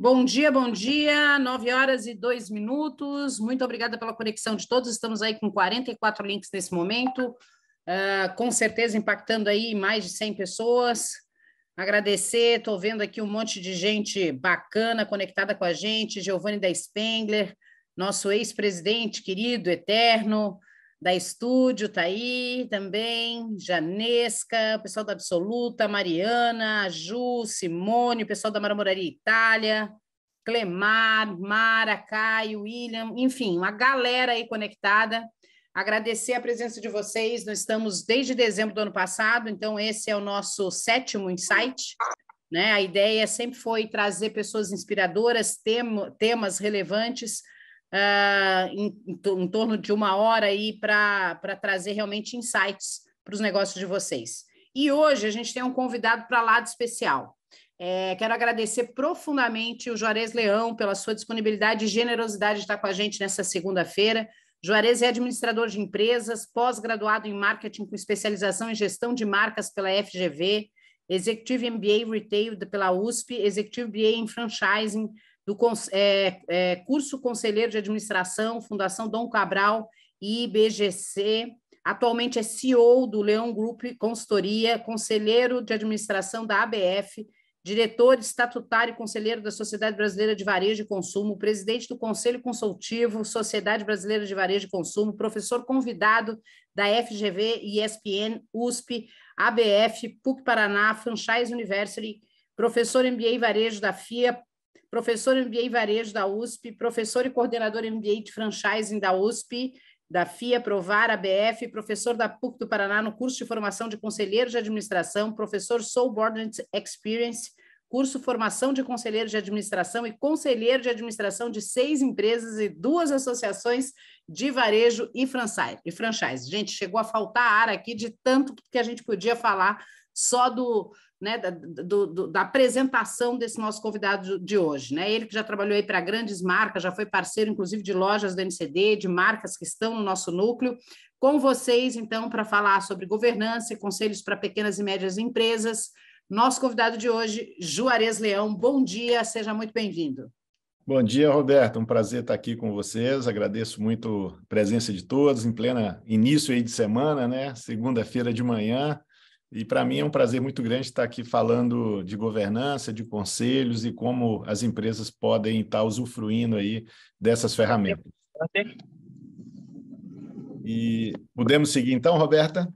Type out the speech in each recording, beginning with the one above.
Bom dia, 9h02. Muito obrigada pela conexão de todos. Estamos aí com 44 links nesse momento, com certeza impactando aí mais de 100 pessoas. Agradecer, estou vendo aqui um monte de gente bacana conectada com a gente, Giovanni da Spengler, nosso ex-presidente querido, eterno, da Estúdio, está aí também, Janesca, o pessoal da Absoluta, Mariana, Ju, Simone, o pessoal da Marmoraria Itália, Clemar, Mara, Caio, William, enfim, uma galera aí conectada. Agradecer a presença de vocês, nós estamos desde dezembro do ano passado, então esse é o nosso 7º Insight, né? A ideia sempre foi trazer pessoas inspiradoras, temas relevantes, em torno de 1 hora aí para trazer realmente insights para os negócios de vocês. E hoje a gente tem um convidado para lá de especial. Quero agradecer profundamente o Juarez Leão pela sua disponibilidade e generosidade de estar com a gente nessa segunda-feira. Juarez é administrador de empresas, pós-graduado em marketing com especialização em gestão de marcas pela FGV, Executive MBA Retail pela USP, Executive MBA em Franchising, do curso Conselheiro de Administração, Fundação Dom Cabral e IBGC. Atualmente é CEO do Leão Group Consultoria, Conselheiro de Administração da ABF, diretor estatutário e conselheiro da Sociedade Brasileira de Varejo e Consumo, presidente do Conselho Consultivo, Sociedade Brasileira de Varejo e Consumo, professor convidado da FGV, ESPN, USP, ABF, PUC Paraná, Franchise University, professor MBA Varejo da FIA, professor MBA Varejo da USP, professor e coordenador MBA de Franchising da USP, da FIA, Provar, ABF, professor da PUC do Paraná no curso de formação de conselheiros de administração, professor Subordinate Experience, curso Formação de Conselheiros de Administração e conselheiro de administração de 6 empresas e 2 associações de varejo e franchise. Gente, chegou a faltar ar aqui de tanto que a gente podia falar só da apresentação desse nosso convidado de hoje, né? Ele que já trabalhou aí para grandes marcas, já foi parceiro, inclusive, de lojas do NCD, de marcas que estão no nosso núcleo. Com vocês, então, para falar sobre governança e conselhos para pequenas e médias empresas, nosso convidado de hoje, Juarez Leão. Bom dia, seja muito bem-vindo. Bom dia, Roberto. Um prazer estar aqui com vocês. Agradeço muito a presença de todos em plena início aí de semana, né? Segunda-feira de manhã. E para mim é um prazer muito grande estar aqui falando de governança, de conselhos e como as empresas podem estar usufruindo aí dessas ferramentas. E podemos seguir então, Roberta?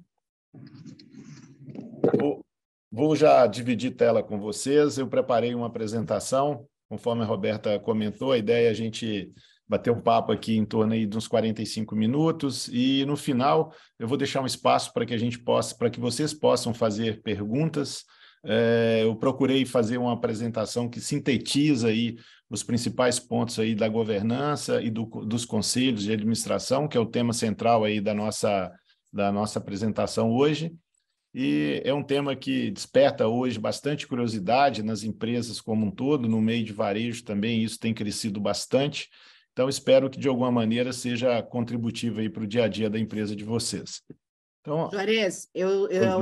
Vou já dividir tela com vocês. Eu preparei uma apresentação, conforme a Roberta comentou, a ideia é a gente bater um papo aqui em torno aí de uns 45 minutos e no final eu vou deixar um espaço para que a gente possa, para que vocês possam fazer perguntas. Eu procurei fazer uma apresentação que sintetiza aí os principais pontos aí da governança e dos conselhos de administração, que é o tema central aí da nossa apresentação hoje. E é um tema que desperta hoje bastante curiosidade nas empresas como um todo, no meio de varejo também isso tem crescido bastante. Então, espero que, de alguma maneira, seja contributivo aí para o dia a dia da empresa de vocês. Então, Juarez,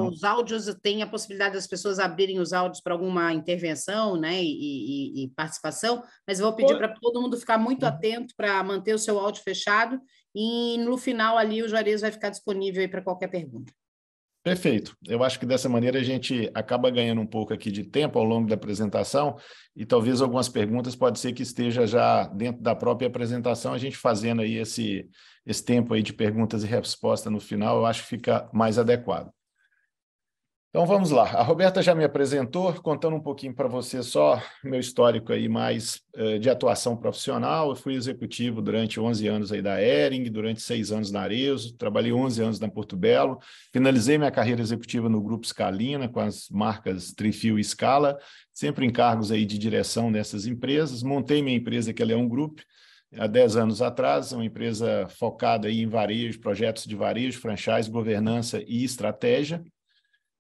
os áudios, tem a possibilidade das pessoas abrirem os áudios para alguma intervenção, né, e participação, mas eu vou pedir para todo mundo ficar muito atento para manter o seu áudio fechado e, no final, ali, o Juarez vai ficar disponível aí para qualquer pergunta. Perfeito. Eu acho que dessa maneira a gente acaba ganhando um pouco aqui de tempo ao longo da apresentação e talvez algumas perguntas pode ser que esteja já dentro da própria apresentação, a gente fazendo aí esse tempo aí de perguntas e respostas no final, eu acho que fica mais adequado. Então vamos lá. A Roberta já me apresentou, contando um pouquinho para você só meu histórico aí mais de atuação profissional. Eu fui executivo durante 11 anos aí da Hering, durante 6 anos na Arezzo, trabalhei 11 anos na Porto Belo, finalizei minha carreira executiva no Grupo Scalina, com as marcas Trifil e Scala, sempre em cargos aí de direção nessas empresas. Montei minha empresa, que é Leão Group, há 10 anos atrás, uma empresa focada aí em varejo, projetos de varejo, franchise, governança e estratégia.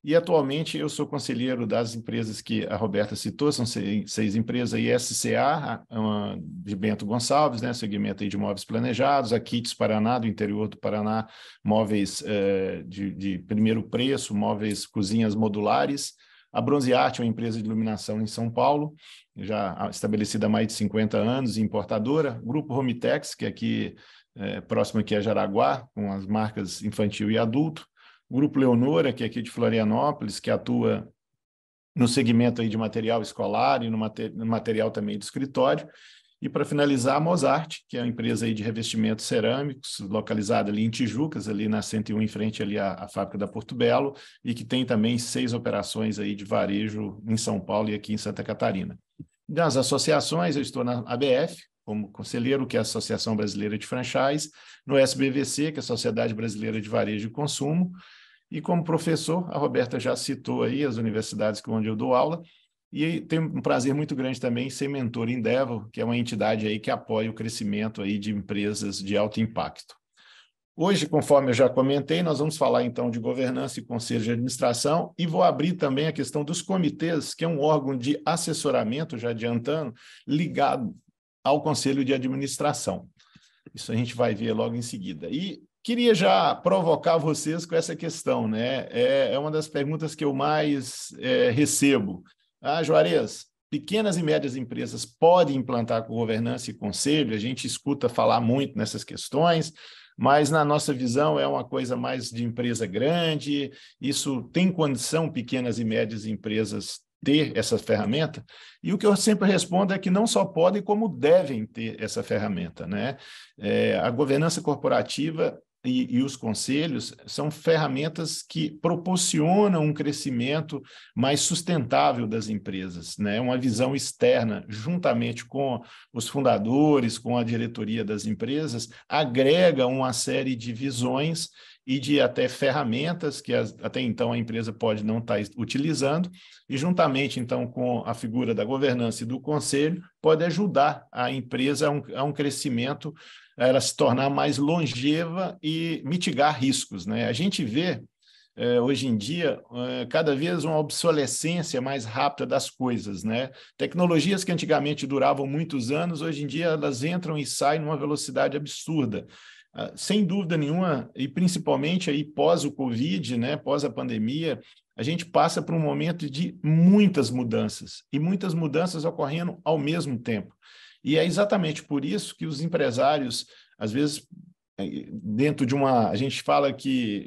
E, atualmente, eu sou conselheiro das empresas que a Roberta citou, são 6 empresas, a ISCA, de Bento Gonçalves, né, segmento aí de móveis planejados, a Kits Paraná, do interior do Paraná, móveis de primeiro preço, móveis cozinhas modulares, A Bronzearte é uma empresa de iluminação em São Paulo, já estabelecida há mais de 50 anos, importadora. Grupo Homitex, que é aqui próximo aqui a Jaraguá, com as marcas infantil e adulto. Grupo Leonora, que é aqui de Florianópolis, que atua no segmento aí de material escolar e no material também de escritório. E, para finalizar, a Mozart, que é uma empresa aí de revestimentos cerâmicos, localizada ali em Tijucas, ali na 101, em frente ali à fábrica da Porto Belo, e que tem também 6 operações aí de varejo em São Paulo e aqui em Santa Catarina. Das associações, eu estou na ABF, como conselheiro, que é a Associação Brasileira de Franchise, no SBVC, que é a Sociedade Brasileira de Varejo e Consumo, e como professor, a Roberta já citou aí as universidades onde eu dou aula, e tenho um prazer muito grande também em ser mentor em Endeavor, que é uma entidade aí que apoia o crescimento aí de empresas de alto impacto. Hoje, conforme eu já comentei, nós vamos falar então de governança e conselho de administração e vou abrir também a questão dos comitês, que é um órgão de assessoramento, já adiantando, ligado ao conselho de administração. Isso a gente vai ver logo em seguida. E queria já provocar vocês com essa questão, né? É uma das perguntas que eu mais recebo. Juarez, pequenas e médias empresas podem implantar com governança e conselho? A gente escuta falar muito nessas questões, mas na nossa visão é uma coisa mais de empresa grande. Isso tem condição, pequenas e médias empresas, ter essa ferramenta? E o que eu sempre respondo é que não só podem, como devem ter essa ferramenta, né? A governança corporativa e os conselhos são ferramentas que proporcionam um crescimento mais sustentável das empresas, né? Uma visão externa, juntamente com os fundadores, com a diretoria das empresas, agrega uma série de visões e de até ferramentas que até então a empresa pode não estar utilizando, e juntamente, então, com a figura da governança e do conselho, pode ajudar a empresa a um crescimento, a ela se tornar mais longeva e mitigar riscos, né? A gente vê, hoje em dia, cada vez uma obsolescência mais rápida das coisas, né? Tecnologias que antigamente duravam muitos anos, hoje em dia elas entram e saem numa velocidade absurda. Sem dúvida nenhuma, e principalmente aí pós o Covid, né, pós a pandemia, a gente passa por um momento de muitas mudanças, e muitas mudanças ocorrendo ao mesmo tempo. E é exatamente por isso que os empresários, às vezes, dentro de uma... A gente fala que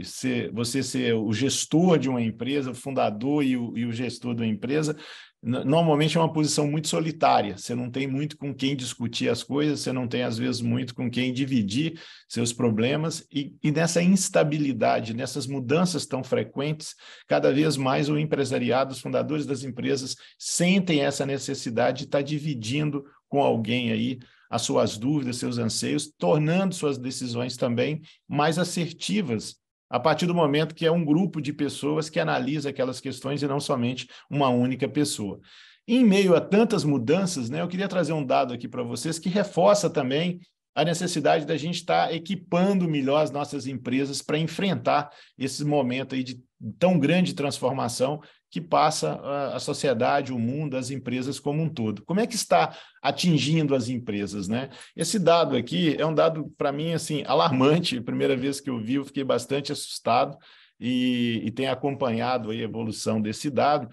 você ser o gestor de uma empresa, o fundador e o gestor de uma empresa, normalmente é uma posição muito solitária. Você não tem muito com quem discutir as coisas, você não tem, às vezes, muito com quem dividir seus problemas, e nessa instabilidade, nessas mudanças tão frequentes, cada vez mais o empresariado, os fundadores das empresas sentem essa necessidade de estar dividindo com alguém aí as suas dúvidas, seus anseios, tornando suas decisões também mais assertivas, a partir do momento que é um grupo de pessoas que analisa aquelas questões e não somente uma única pessoa. Em meio a tantas mudanças, né, eu queria trazer um dado aqui para vocês que reforça também a necessidade da gente estar equipando melhor as nossas empresas para enfrentar esse momento aí de tão grande transformação que passa a sociedade, o mundo, as empresas como um todo. Como é que está atingindo as empresas, né? Esse dado aqui é um dado, para mim, assim, alarmante. A primeira vez que eu vi, eu fiquei bastante assustado e tenho acompanhado aí a evolução desse dado.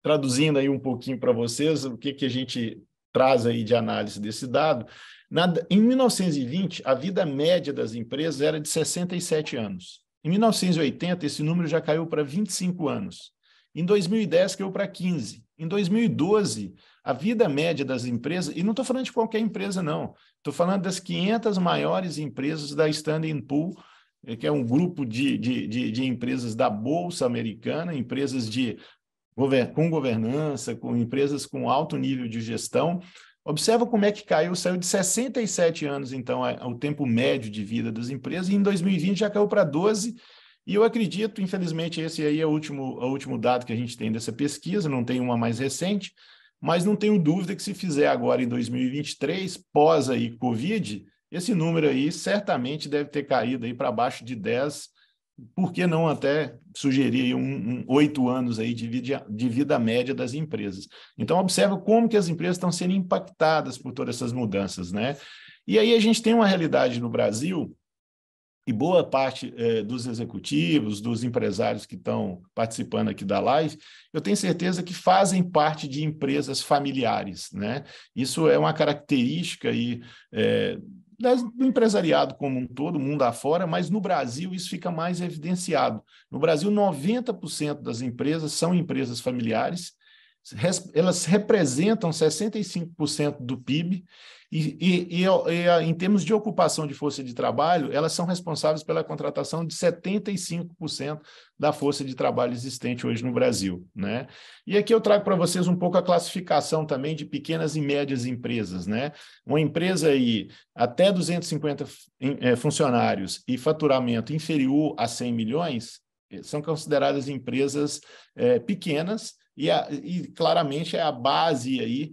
Traduzindo aí um pouquinho para vocês, o que a gente traz aí de análise desse dado. Em 1920, a vida média das empresas era de 67 anos. Em 1980, esse número já caiu para 25 anos. Em 2010, caiu para 15. Em 2012, a vida média das empresas, e não estou falando de qualquer empresa, não, estou falando das 500 maiores empresas da Standard & Poor's, que é um grupo de empresas da Bolsa Americana, empresas com governança, com empresas com alto nível de gestão. Observa como é que saiu de 67 anos, então, o tempo médio de vida das empresas, e em 2020 já caiu para 12. E eu acredito, infelizmente, esse aí é o último dado que a gente tem dessa pesquisa, não tem uma mais recente, mas não tenho dúvida que se fizer agora em 2023, pós aí Covid, esse número aí certamente deve ter caído aí para baixo de 10, por que não até sugerir 8 anos aí de vida média das empresas. Então, observa como que as empresas estão sendo impactadas por todas essas mudanças, né? E aí a gente tem uma realidade no Brasil e boa parte dos executivos, dos empresários que estão participando aqui da live, eu tenho certeza que fazem parte de empresas familiares, né? Isso é uma característica aí, do empresariado como um todo, mundo afora, mas no Brasil isso fica mais evidenciado. No Brasil, 90% das empresas são empresas familiares, elas representam 65% do PIB e em termos de ocupação de força de trabalho, elas são responsáveis pela contratação de 75% da força de trabalho existente hoje no Brasil, né? E aqui eu trago para vocês um pouco a classificação também de pequenas e médias empresas, né? Uma empresa aí até 250 funcionários e faturamento inferior a 100 milhões são consideradas empresas pequenas, e claramente é a base aí,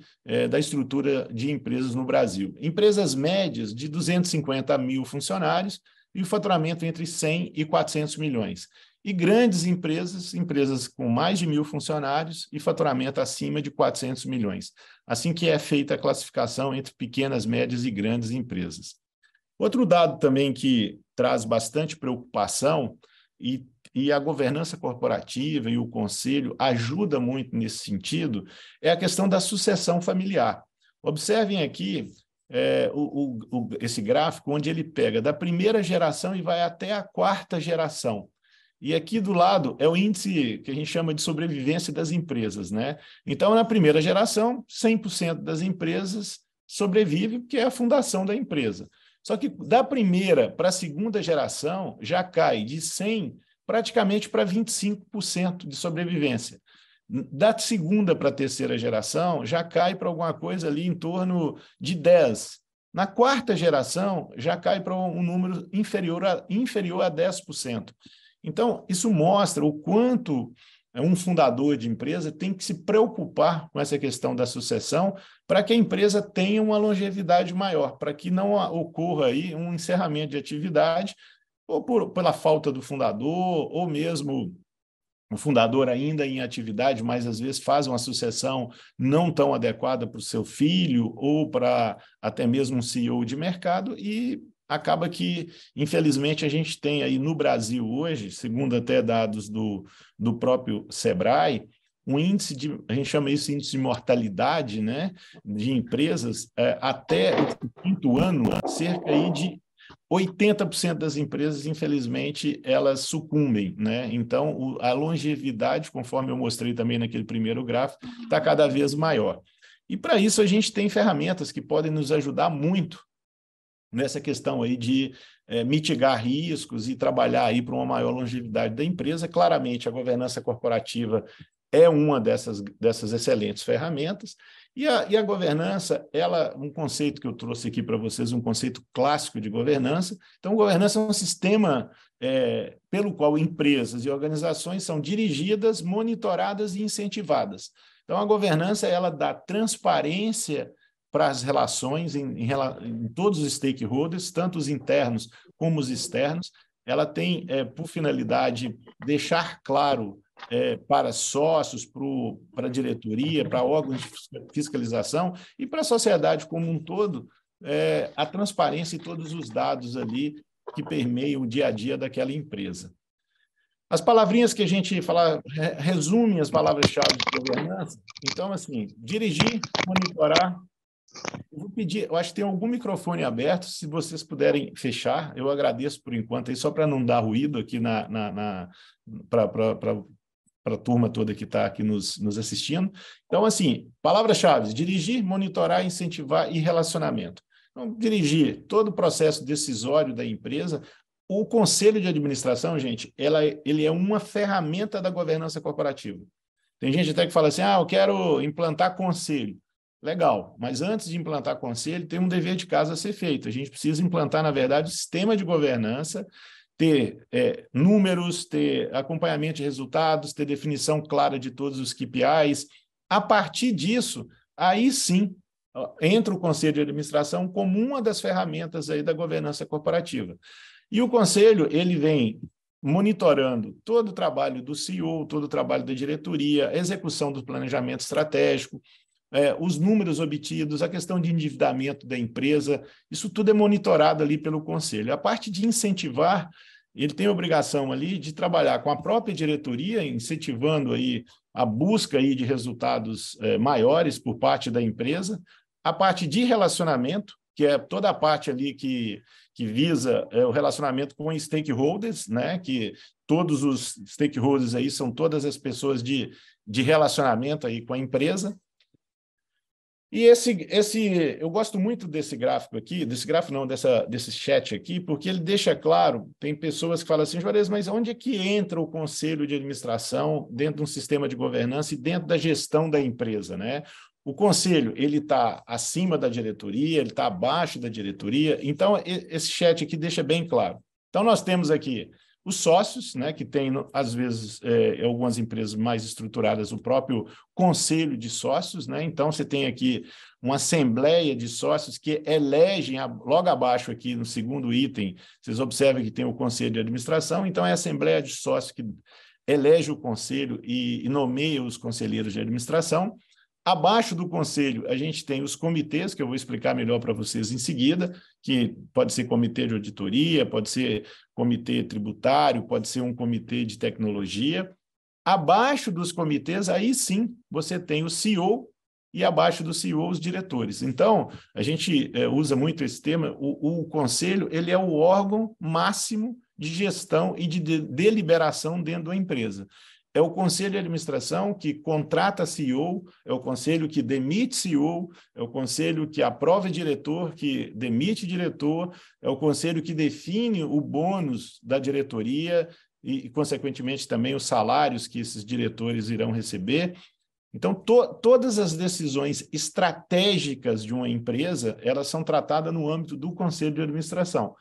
da estrutura de empresas no Brasil. Empresas médias de 250 mil funcionários e o faturamento entre 100 e 400 milhões. E grandes empresas, empresas com mais de 1.000 funcionários e faturamento acima de 400 milhões. Assim que é feita a classificação entre pequenas, médias e grandes empresas. Outro dado também que traz bastante preocupação e a governança corporativa e o conselho ajuda muito nesse sentido, é a questão da sucessão familiar. Observem aqui esse gráfico, onde ele pega da primeira geração e vai até a quarta geração. E aqui do lado é o índice que a gente chama de sobrevivência das empresas, né? Então, na primeira geração, 100% das empresas sobrevivem, porque é a fundação da empresa. Só que da primeira para a segunda geração já cai de 100 praticamente para 25% de sobrevivência. Da segunda para a terceira geração, já cai para alguma coisa ali em torno de 10%. Na quarta geração, já cai para um número inferior a 10%. Então, isso mostra o quanto um fundador de empresa tem que se preocupar com essa questão da sucessão para que a empresa tenha uma longevidade maior, para que não ocorra aí um encerramento de atividade ou pela falta do fundador, ou mesmo o fundador ainda em atividade, mas às vezes faz uma sucessão não tão adequada para o seu filho ou para até mesmo um CEO de mercado, e acaba que, infelizmente, a gente tem aí no Brasil hoje, segundo até dados do próprio Sebrae, um índice a gente chama isso de índice de mortalidade, né, de empresas, até o quinto ano, cerca aí de 80% das empresas, infelizmente, elas sucumbem, né? Então, a longevidade, conforme eu mostrei também naquele primeiro gráfico, está cada vez maior. E, para isso, a gente tem ferramentas que podem nos ajudar muito nessa questão aí de mitigar riscos e trabalhar aí para uma maior longevidade da empresa. Claramente, a governança corporativa é uma dessas excelentes ferramentas. E a governança, um conceito que eu trouxe aqui para vocês, um conceito clássico de governança. Então, governança é um sistema pelo qual empresas e organizações são dirigidas, monitoradas e incentivadas. Então, a governança, ela dá transparência para as relações em todos os stakeholders, tanto os internos como os externos. Ela tem por finalidade deixar claro para sócios, para a diretoria, para órgãos de fiscalização e para a sociedade como um todo, a transparência e todos os dados ali que permeiam o dia a dia daquela empresa. As palavrinhas que a gente fala, resume as palavras-chave de governança. Então, assim, dirigir, monitorar. Eu vou pedir, eu acho que tem algum microfone aberto, se vocês puderem fechar, eu agradeço por enquanto, aí, só para não dar ruído aqui para a turma toda que está aqui nos assistindo. Então, assim, palavras-chave: dirigir, monitorar, incentivar e relacionamento. Então, dirigir todo o processo decisório da empresa. O conselho de administração, gente, ele é uma ferramenta da governança corporativa. Tem gente até que fala assim, eu quero implantar conselho. Legal, mas antes de implantar conselho, tem um dever de casa a ser feito. A gente precisa implantar, na verdade, o sistema de governança, ter números, ter acompanhamento de resultados, ter definição clara de todos os KPIs. A partir disso, aí sim, entra o conselho de administração como uma das ferramentas aí da governança corporativa. E o conselho, ele vem monitorando todo o trabalho do CEO, todo o trabalho da diretoria, execução do planejamento estratégico, os números obtidos, a questão de endividamento da empresa, isso tudo é monitorado ali pelo conselho. A parte de incentivar, ele tem a obrigação ali de trabalhar com a própria diretoria, incentivando aí a busca aí de resultados maiores por parte da empresa, a parte de relacionamento, que é toda a parte ali que visa o relacionamento com stakeholders, né? Que todos os stakeholders aí são todas as pessoas de relacionamento aí com a empresa. E eu gosto muito desse gráfico aqui, desse chat aqui, porque ele deixa claro, tem pessoas que falam assim, Juarez, mas onde é que entra o conselho de administração dentro de um sistema de governança e dentro da gestão da empresa, né? O conselho, ele está acima da diretoria, ele está abaixo da diretoria, então esse chat aqui deixa bem claro. Então nós temos aqui os sócios, né, que tem, às vezes, algumas empresas mais estruturadas, o próprio conselho de sócios, né? Então, você tem aqui uma assembleia de sócios que elegem, logo abaixo aqui no segundo item, vocês observam que tem o conselho de administração, então é a assembleia de sócios que elege o conselho e nomeia os conselheiros de administração. Abaixo do conselho, a gente tem os comitês, que eu vou explicar melhor para vocês em seguida, que pode ser comitê de auditoria, pode ser comitê tributário, pode ser um comitê de tecnologia. Abaixo dos comitês, aí sim, você tem o CEO e abaixo do CEO os diretores. Então, a gente usa muito esse termo, o conselho ele é o órgão máximo de gestão e de deliberação dentro da empresa. É o conselho de administração que contrata CEO, é o conselho que demite CEO, é o conselho que aprova diretor, que demite diretor, é o conselho que define o bônus da diretoria e consequentemente, também os salários que esses diretores irão receber. Então, todas as decisões estratégicas de uma empresa, elas são tratadas no âmbito do conselho de administração.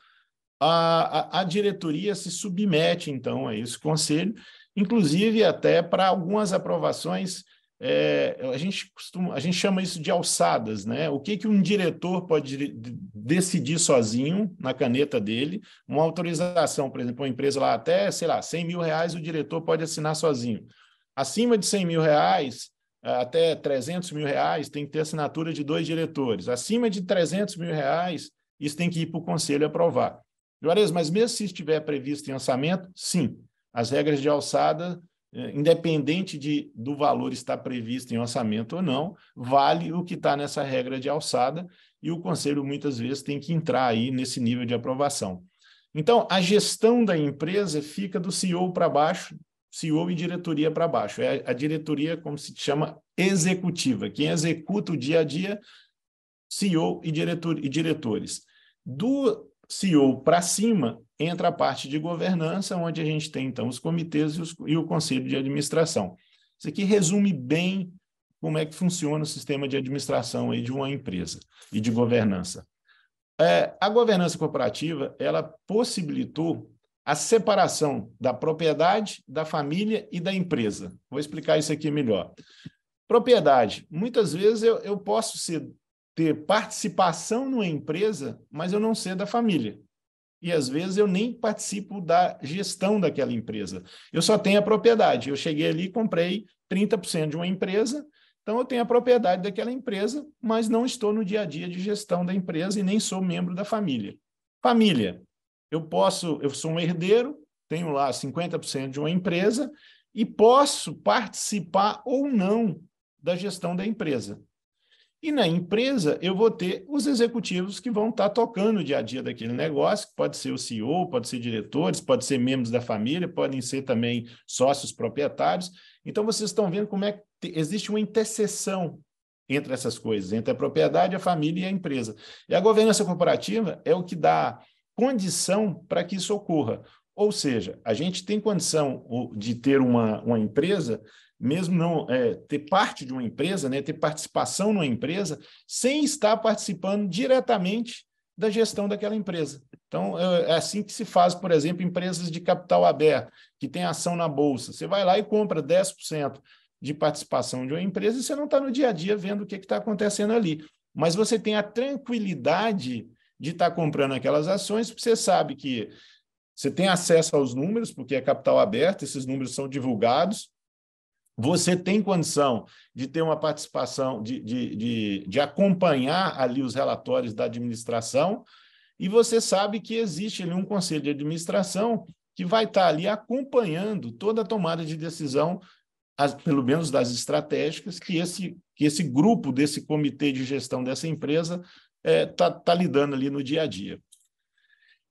A diretoria se submete, então, a esse conselho, inclusive até para algumas aprovações, a gente chama isso de alçadas, né? O que um diretor pode decidir sozinho, na caneta dele, uma autorização, por exemplo, uma empresa lá até, sei lá, R$100 mil, o diretor pode assinar sozinho. Acima de R$100 mil, até R$300 mil, tem que ter assinatura de 2 diretores. Acima de R$300 mil, isso tem que ir para o conselho aprovar. Juarez, mas mesmo se estiver previsto em orçamento, sim, as regras de alçada, independente do valor estar previsto em orçamento ou não, vale o que está nessa regra de alçada e o conselho muitas vezes tem que entrar aí nesse nível de aprovação. Então, a gestão da empresa fica do CEO para baixo, CEO e diretoria para baixo. É a diretoria, como se chama, executiva. Quem executa o dia a dia, CEO e diretores. Do CEO para cima, entra a parte de governança, onde a gente tem, então, os comitês e o conselho de administração. Isso aqui resume bem como é que funciona o sistema de administração aí de uma empresa e de governança. A governança corporativa, ela possibilitou a separação da propriedade, da família e da empresa. Vou explicar isso aqui melhor. Propriedade. Muitas vezes eu posso ter participação numa empresa, mas eu não ser da família. E, às vezes, eu nem participo da gestão daquela empresa. Eu só tenho a propriedade. Eu cheguei ali e comprei 30% de uma empresa, então eu tenho a propriedade daquela empresa, mas não estou no dia a dia de gestão da empresa e nem sou membro da família. Família. Eu sou um herdeiro, tenho lá 50% de uma empresa e posso participar ou não da gestão da empresa. E na empresa, eu vou ter os executivos que vão estar tocando o dia a dia daquele negócio, que pode ser o CEO, pode ser diretores, pode ser membros da família, podem ser também sócios proprietários. Então, vocês estão vendo como é que existe uma interseção entre essas coisas, entre a propriedade, a família e a empresa. E a governança corporativa é o que dá condição para que isso ocorra. Ou seja, a gente tem condição de ter uma empresa, mesmo não ter parte de uma empresa, né, ter participação numa empresa, sem estar participando diretamente da gestão daquela empresa. Então, é assim que se faz, por exemplo, empresas de capital aberto, que tem ação na Bolsa. Você vai lá e compra 10% de participação de uma empresa e você não está no dia a dia vendo o que está acontecendo ali. Mas você tem a tranquilidade de estar comprando aquelas ações, porque você sabe que você tem acesso aos números, porque é capital aberto, esses números são divulgados, você tem condição de ter uma participação, de acompanhar ali os relatórios da administração, e você sabe que existe ali um conselho de administração que vai estar ali acompanhando toda a tomada de decisão, pelo menos das estratégicas, que esse grupo, desse comitê de gestão dessa empresa tá lidando ali no dia a dia.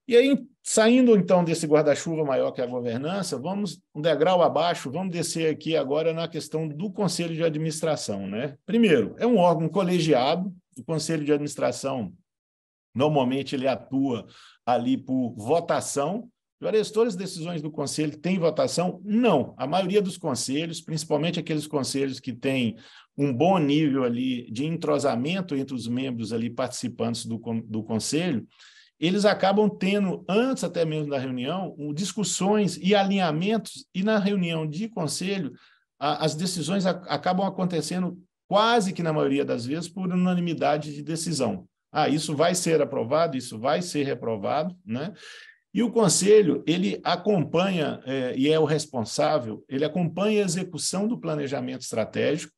E aí, saindo então desse guarda-chuva maior que é a governança, vamos um degrau abaixo, vamos descer aqui agora na questão do Conselho de Administração, né? Primeiro, é um órgão colegiado, o Conselho de Administração, normalmente ele atua ali por votação. Juarez, todas as decisões do Conselho têm votação? Não. A maioria dos conselhos, principalmente aqueles conselhos que têm um bom nível ali de entrosamento entre os membros ali participantes do Conselho, eles acabam tendo, antes até mesmo da reunião, discussões e alinhamentos, e na reunião de conselho, as decisões acabam acontecendo quase que na maioria das vezes por unanimidade de decisão. Isso vai ser aprovado, isso vai ser reprovado, né? E o conselho, ele acompanha, e é o responsável, ele acompanha a execução do planejamento estratégico,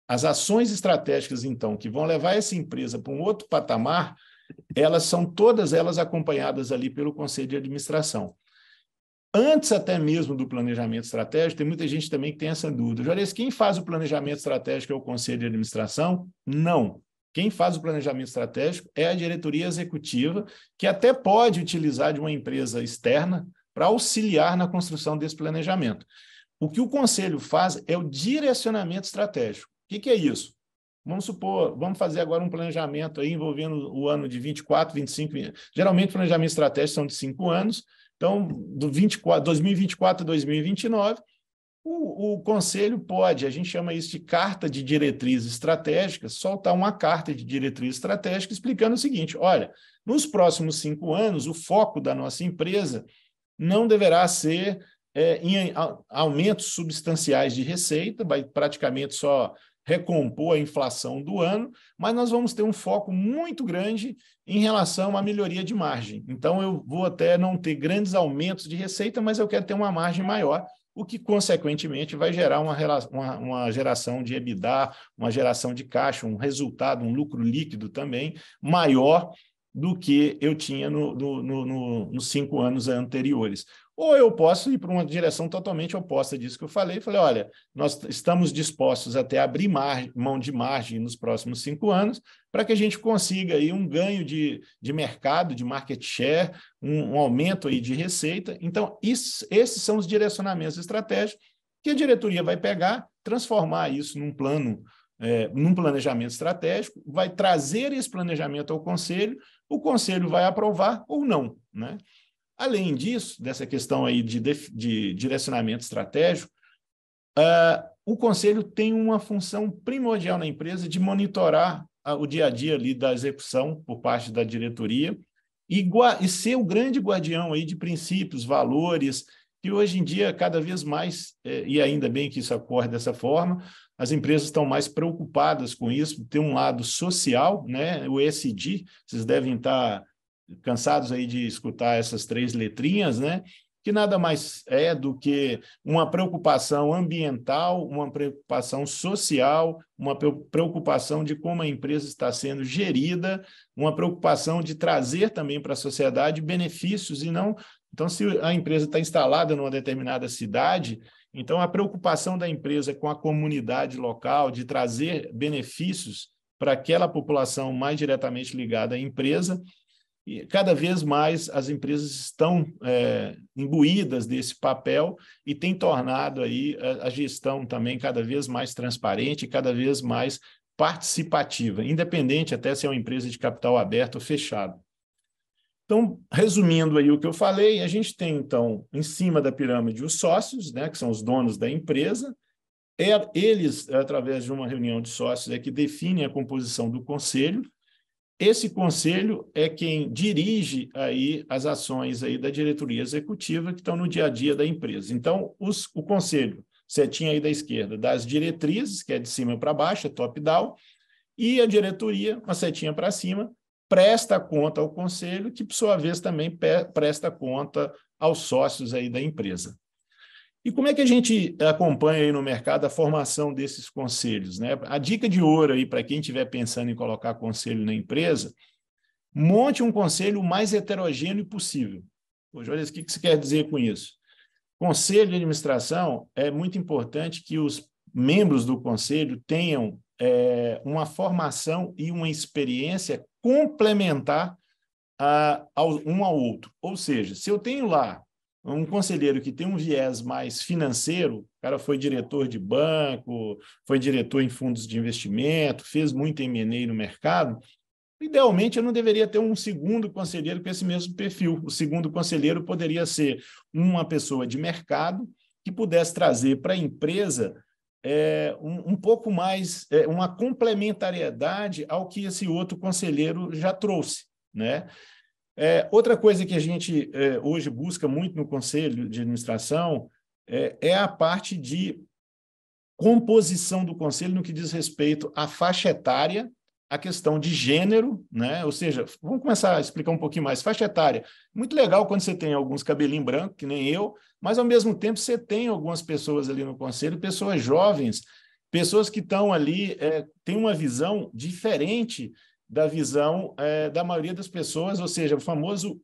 as ações estratégicas, então, que vão levar essa empresa para um outro patamar, elas são todas elas acompanhadas ali pelo Conselho de Administração. Antes até mesmo do planejamento estratégico, tem muita gente também que tem essa dúvida. Juarez, quem faz o planejamento estratégico é o Conselho de Administração? Não. Quem faz o planejamento estratégico é a diretoria executiva, que até pode utilizar de uma empresa externa para auxiliar na construção desse planejamento. O que o Conselho faz é o direcionamento estratégico. O que é isso? Vamos supor, vamos fazer agora um planejamento aí envolvendo o ano de 24, 25, geralmente planejamento estratégico são de 5 anos, então, do 2024 a 2029, o Conselho pode, a gente chama isso de carta de diretriz estratégica, soltar uma carta de diretriz estratégica explicando o seguinte: olha, nos próximos 5 anos, o foco da nossa empresa não deverá ser em aumentos substanciais de receita, vai praticamente só recompor a inflação do ano, mas nós vamos ter um foco muito grande em relação à melhoria de margem. Então, eu vou até não ter grandes aumentos de receita, mas eu quero ter uma margem maior, o que, consequentemente, vai gerar uma geração de EBITDA, uma geração de caixa, um resultado, um lucro líquido também maior do que eu tinha nos 5 anos anteriores. Ou eu posso ir para uma direção totalmente oposta disso que eu falei. Falei, olha, nós estamos dispostos até abrir mão de margem nos próximos 5 anos para que a gente consiga aí um ganho de mercado, de market share, um aumento aí de receita. Então, esses são os direcionamentos estratégicos que a diretoria vai pegar, transformar isso num planejamento estratégico, vai trazer esse planejamento ao Conselho, o Conselho vai aprovar ou não, né? Além disso, dessa questão aí de direcionamento estratégico, o Conselho tem uma função primordial na empresa de monitorar o dia a dia ali da execução por parte da diretoria e ser o grande guardião aí de princípios, valores, que hoje em dia, cada vez mais, e ainda bem que isso ocorre dessa forma, as empresas estão mais preocupadas com isso, tem um lado social, né? O ESG, vocês devem estar cansados aí de escutar essas 3 letrinhas, né? Que nada mais é do que uma preocupação ambiental, uma preocupação social, uma preocupação de como a empresa está sendo gerida, uma preocupação de trazer também para a sociedade benefícios e não... Então, se a empresa está instalada numa determinada cidade, então a preocupação da empresa com a comunidade local, de trazer benefícios para aquela população mais diretamente ligada à empresa. E cada vez mais as empresas estão imbuídas desse papel e têm tornado aí a gestão também cada vez mais transparente, cada vez mais participativa, independente até se é uma empresa de capital aberto ou fechado. Então, resumindo aí o que eu falei, a gente tem, então, em cima da pirâmide os sócios, né, que são os donos da empresa. Eles, através de uma reunião de sócios, que definem a composição do conselho. Esse conselho é quem dirige aí as ações aí da diretoria executiva que estão no dia a dia da empresa. Então, o conselho, setinha aí da esquerda, das diretrizes, que é de cima para baixo, é top-down, e a diretoria, uma setinha para cima, presta conta ao conselho, que, por sua vez, também presta conta aos sócios aí da empresa. E como é que a gente acompanha aí no mercado a formação desses conselhos, né? A dica de ouro aí para quem estiver pensando em colocar conselho na empresa, monte um conselho o mais heterogêneo possível. Poxa, olha, o que você quer dizer com isso? Conselho de administração, é muito importante que os membros do conselho tenham uma formação e uma experiência complementar um ao outro. Ou seja, se eu tenho lá um conselheiro que tem um viés mais financeiro, o cara foi diretor de banco, foi diretor em fundos de investimento, fez muito M&A no mercado, idealmente eu não deveria ter um segundo conselheiro com esse mesmo perfil. O segundo conselheiro poderia ser uma pessoa de mercado que pudesse trazer para a empresa um pouco mais, uma complementariedade ao que esse outro conselheiro já trouxe, né? Outra coisa que a gente hoje busca muito no conselho de administração é a parte de composição do conselho no que diz respeito à faixa etária, a questão de gênero, né? Ou seja, vamos começar a explicar um pouquinho mais. Faixa etária, muito legal quando você tem alguns cabelinhos brancos, que nem eu, mas, ao mesmo tempo, você tem algumas pessoas ali no conselho, pessoas jovens, pessoas que estão ali, têm uma visão diferente da visão da maioria das pessoas, ou seja, o famoso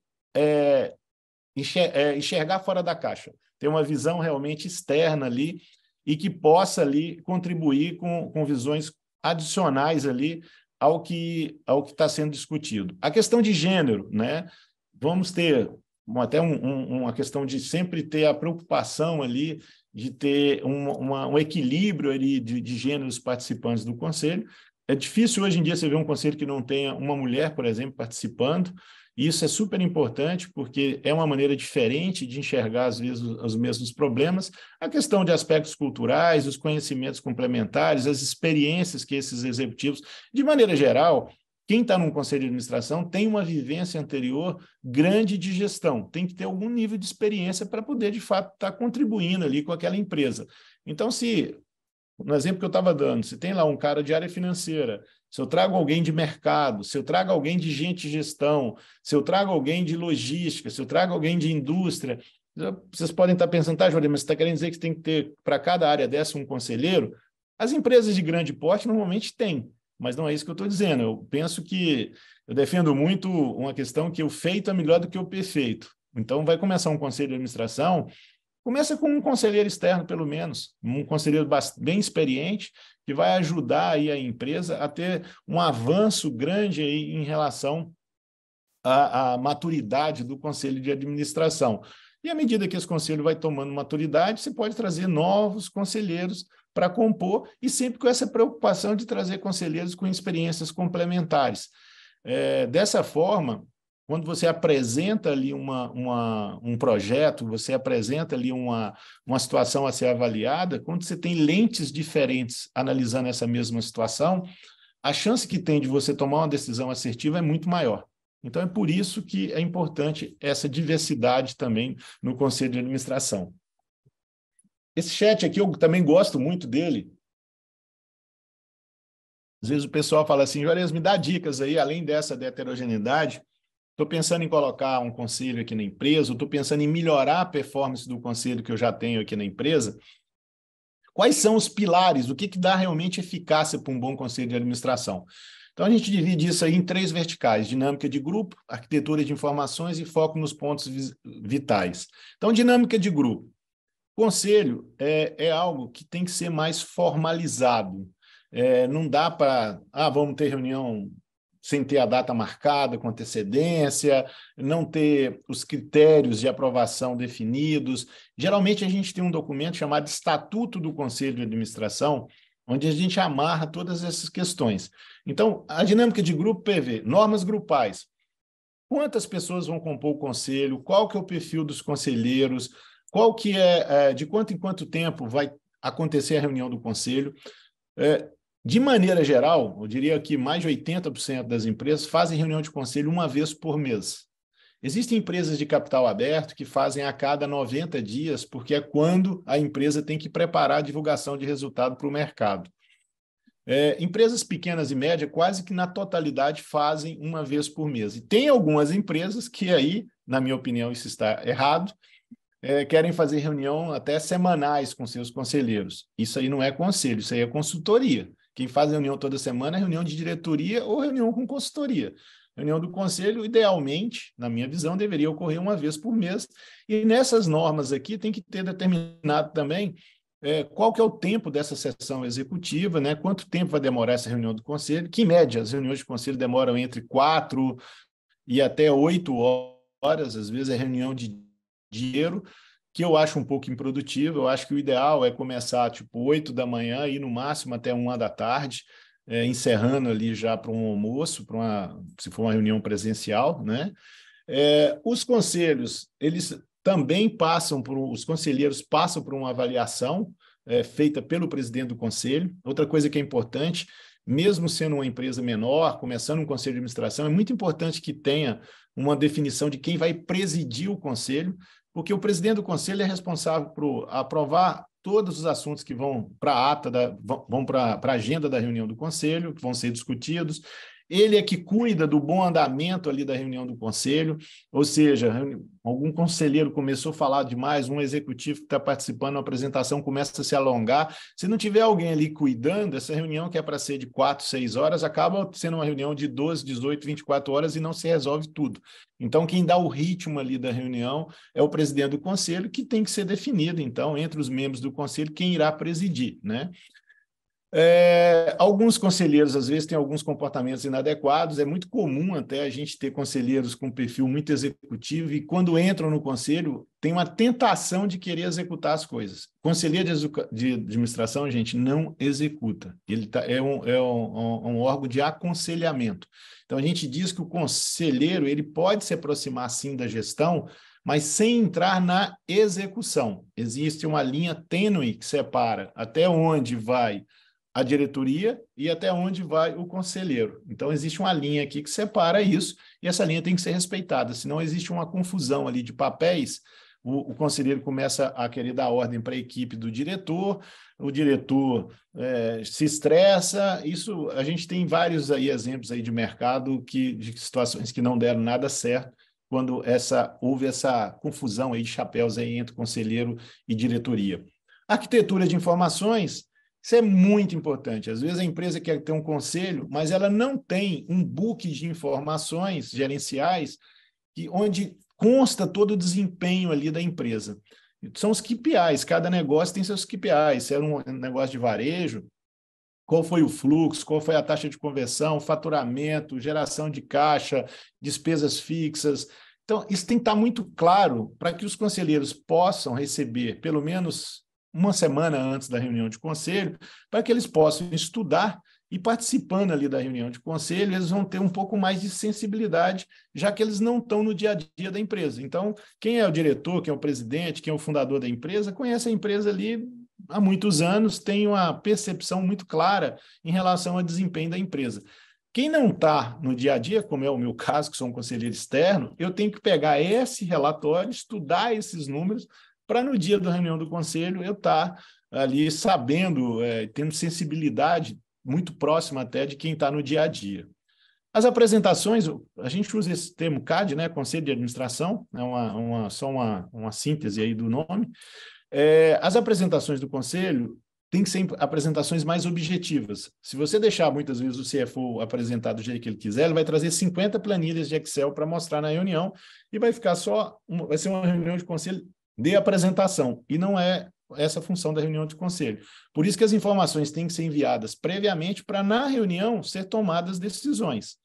enxergar fora da caixa, ter uma visão realmente externa ali e que possa ali contribuir com visões adicionais ali ao que está sendo discutido. A questão de gênero, né? Vamos ter até uma questão de sempre ter a preocupação ali de ter um equilíbrio ali de gêneros participantes do conselho. É difícil hoje em dia você ver um conselho que não tenha uma mulher, por exemplo, participando. E isso é super importante, porque é uma maneira diferente de enxergar, às vezes, os mesmos problemas. A questão de aspectos culturais, os conhecimentos complementares, as experiências que esses executivos, de maneira geral, quem está num conselho de administração tem uma vivência anterior grande de gestão, tem que ter algum nível de experiência para poder, de fato, estar contribuindo ali com aquela empresa. Então, no exemplo que eu estava dando, se tem lá um cara de área financeira, se eu trago alguém de mercado, se eu trago alguém de gente de gestão, se eu trago alguém de logística, se eu trago alguém de indústria, vocês podem estar pensando, tá, Jorge, mas você está querendo dizer que você tem que ter para cada área dessa um conselheiro? As empresas de grande porte normalmente têm, mas não é isso que eu estou dizendo. Eu penso que eu defendo muito uma questão que o feito é melhor do que o perfeito. Então, vai começar um conselho de administração. Começa com um conselheiro externo, pelo menos, um conselheiro bem experiente, que vai ajudar aí a empresa a ter um avanço grande aí em relação à maturidade do conselho de administração. E à medida que esse conselho vai tomando maturidade, você pode trazer novos conselheiros para compor, e sempre com essa preocupação de trazer conselheiros com experiências complementares. Dessa forma, quando você apresenta ali um projeto, você apresenta ali uma situação a ser avaliada, quando você tem lentes diferentes analisando essa mesma situação, a chance que tem de você tomar uma decisão assertiva é muito maior. Então, é por isso que é importante essa diversidade também no conselho de administração. Esse chat aqui, eu também gosto muito dele. Às vezes o pessoal fala assim, Juarez, me dá dicas aí, além dessa de heterogeneidade. Estou pensando em colocar um conselho aqui na empresa, estou pensando em melhorar a performance do conselho que eu já tenho aqui na empresa. Quais são os pilares? O que dá realmente eficácia para um bom conselho de administração? Então, a gente divide isso aí em 3 verticais: dinâmica de grupo, arquitetura de informações e foco nos pontos vitais. Então, dinâmica de grupo. Conselho é algo que tem que ser mais formalizado. Não dá para, vamos ter reunião sem ter a data marcada, com antecedência, não ter os critérios de aprovação definidos. Geralmente, a gente tem um documento chamado Estatuto do Conselho de Administração, onde a gente amarra todas essas questões. Então, a dinâmica de grupo PV, normas grupais. Quantas pessoas vão compor o conselho? Qual que é o perfil dos conselheiros? Qual que de quanto em quanto tempo vai acontecer a reunião do conselho? De maneira geral, eu diria que mais de 80% das empresas fazem reunião de conselho uma vez por mês. Existem empresas de capital aberto que fazem a cada 90 dias, porque é quando a empresa tem que preparar a divulgação de resultado para o mercado. Empresas pequenas e médias, quase que na totalidade, fazem uma vez por mês. E tem algumas empresas que aí, na minha opinião, isso está errado, querem fazer reunião até semanais com seus conselheiros. Isso aí não é conselho, isso aí é consultoria. Quem faz reunião toda semana é reunião de diretoria ou reunião com consultoria. Reunião do conselho, idealmente, na minha visão, deveria ocorrer uma vez por mês. E nessas normas aqui tem que ter determinado também qual que é o tempo dessa sessão executiva, né? Quanto tempo vai demorar essa reunião do conselho, que, em média, as reuniões de conselho demoram entre 4 e até 8 horas, às vezes é reunião de dinheiro, que eu acho um pouco improdutivo. Eu acho que o ideal é começar tipo 8 da manhã e no máximo até 1 da tarde, encerrando ali já para um almoço, se for uma reunião presencial, né? Os conselhos, eles também os conselheiros passam por uma avaliação feita pelo presidente do conselho. Outra coisa que é importante, mesmo sendo uma empresa menor, começando um conselho de administração, é muito importante que tenha uma definição de quem vai presidir o conselho, porque o presidente do conselho é responsável por aprovar todos os assuntos que vão para a ata, vão para a agenda da reunião do conselho, que vão ser discutidos. Ele é que cuida do bom andamento ali da reunião do conselho, ou seja, algum conselheiro começou a falar demais, um executivo que está participando da apresentação começa a se alongar. Se não tiver alguém ali cuidando, essa reunião que é para ser de 4, 6 horas, acaba sendo uma reunião de 12, 18, 24 horas e não se resolve tudo. Então, quem dá o ritmo ali da reunião é o presidente do conselho, que tem que ser definido, então, entre os membros do conselho, quem irá presidir, né? Alguns conselheiros, às vezes, têm alguns comportamentos inadequados. É muito comum até a gente ter conselheiros com perfil muito executivo e, quando entram no conselho, tem uma tentação de querer executar as coisas. Conselheiro de administração, gente, não executa. Ele é um órgão de aconselhamento. Então, a gente diz que o conselheiro ele pode se aproximar, sim, da gestão, mas sem entrar na execução. Existe uma linha tênue que separa até onde vai a diretoria e até onde vai o conselheiro. Então, existe uma linha aqui que separa isso, e essa linha tem que ser respeitada, senão existe uma confusão ali de papéis. O conselheiro começa a querer dar ordem para a equipe do diretor, o diretor se estressa. Isso, a gente tem vários aí exemplos aí de mercado, de situações que não deram nada certo, quando houve essa confusão aí de chapéus aí entre conselheiro e diretoria. Arquitetura de informações, isso é muito importante. Às vezes a empresa quer ter um conselho, mas ela não tem um book de informações gerenciais onde consta todo o desempenho ali da empresa. São os KPIs, cada negócio tem seus KPIs. Se era um negócio de varejo, qual foi o fluxo, qual foi a taxa de conversão, faturamento, geração de caixa, despesas fixas. Então, isso tem que estar muito claro para que os conselheiros possam receber, pelo menos uma semana antes da reunião de conselho, para que eles possam estudar e, participando ali da reunião de conselho, eles vão ter um pouco mais de sensibilidade, já que eles não estão no dia a dia da empresa. Então, quem é o diretor, quem é o presidente, quem é o fundador da empresa, conhece a empresa ali há muitos anos, tem uma percepção muito clara em relação ao desempenho da empresa. Quem não está no dia a dia, como é o meu caso, que sou um conselheiro externo, eu tenho que pegar esse relatório, estudar esses números, para no dia da reunião do conselho eu estar ali sabendo, tendo sensibilidade muito próxima até de quem está no dia a dia. As apresentações, a gente usa esse termo CAD, né, Conselho de Administração, é só uma síntese aí do nome. As apresentações do conselho têm que ser apresentações mais objetivas. Se você deixar muitas vezes o CFO apresentar do jeito que ele quiser, ele vai trazer 50 planilhas de Excel para mostrar na reunião e vai ficar vai ser uma reunião de conselho de apresentação, e não é essa a função da reunião de conselho. Por isso que as informações têm que ser enviadas previamente para, na reunião, ser tomadas decisões.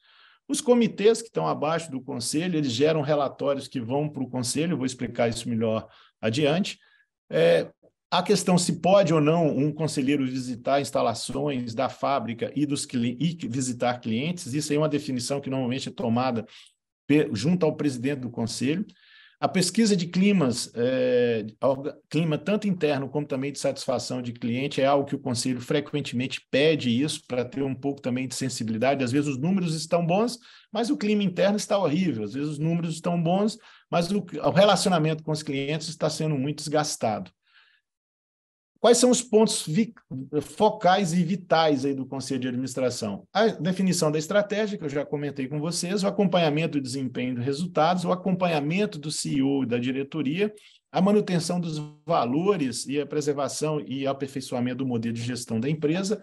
Os comitês que estão abaixo do conselho, eles geram relatórios que vão para o conselho, eu vou explicar isso melhor adiante. A questão se pode ou não um conselheiro visitar instalações da fábrica e visitar clientes, isso aí é uma definição que normalmente é tomada junto ao presidente do conselho. A pesquisa de clima tanto interno como também de satisfação de cliente, é algo que o conselho frequentemente pede isso, para ter um pouco também de sensibilidade. Às vezes os números estão bons, mas o clima interno está horrível. Às vezes os números estão bons, mas o relacionamento com os clientes está sendo muito desgastado. Quais são os pontos focais e vitais aí do Conselho de Administração? A definição da estratégia, que eu já comentei com vocês, o acompanhamento do desempenho dos resultados, o acompanhamento do CEO e da diretoria a manutenção dos valores e a preservação e aperfeiçoamento do modelo de gestão da empresa,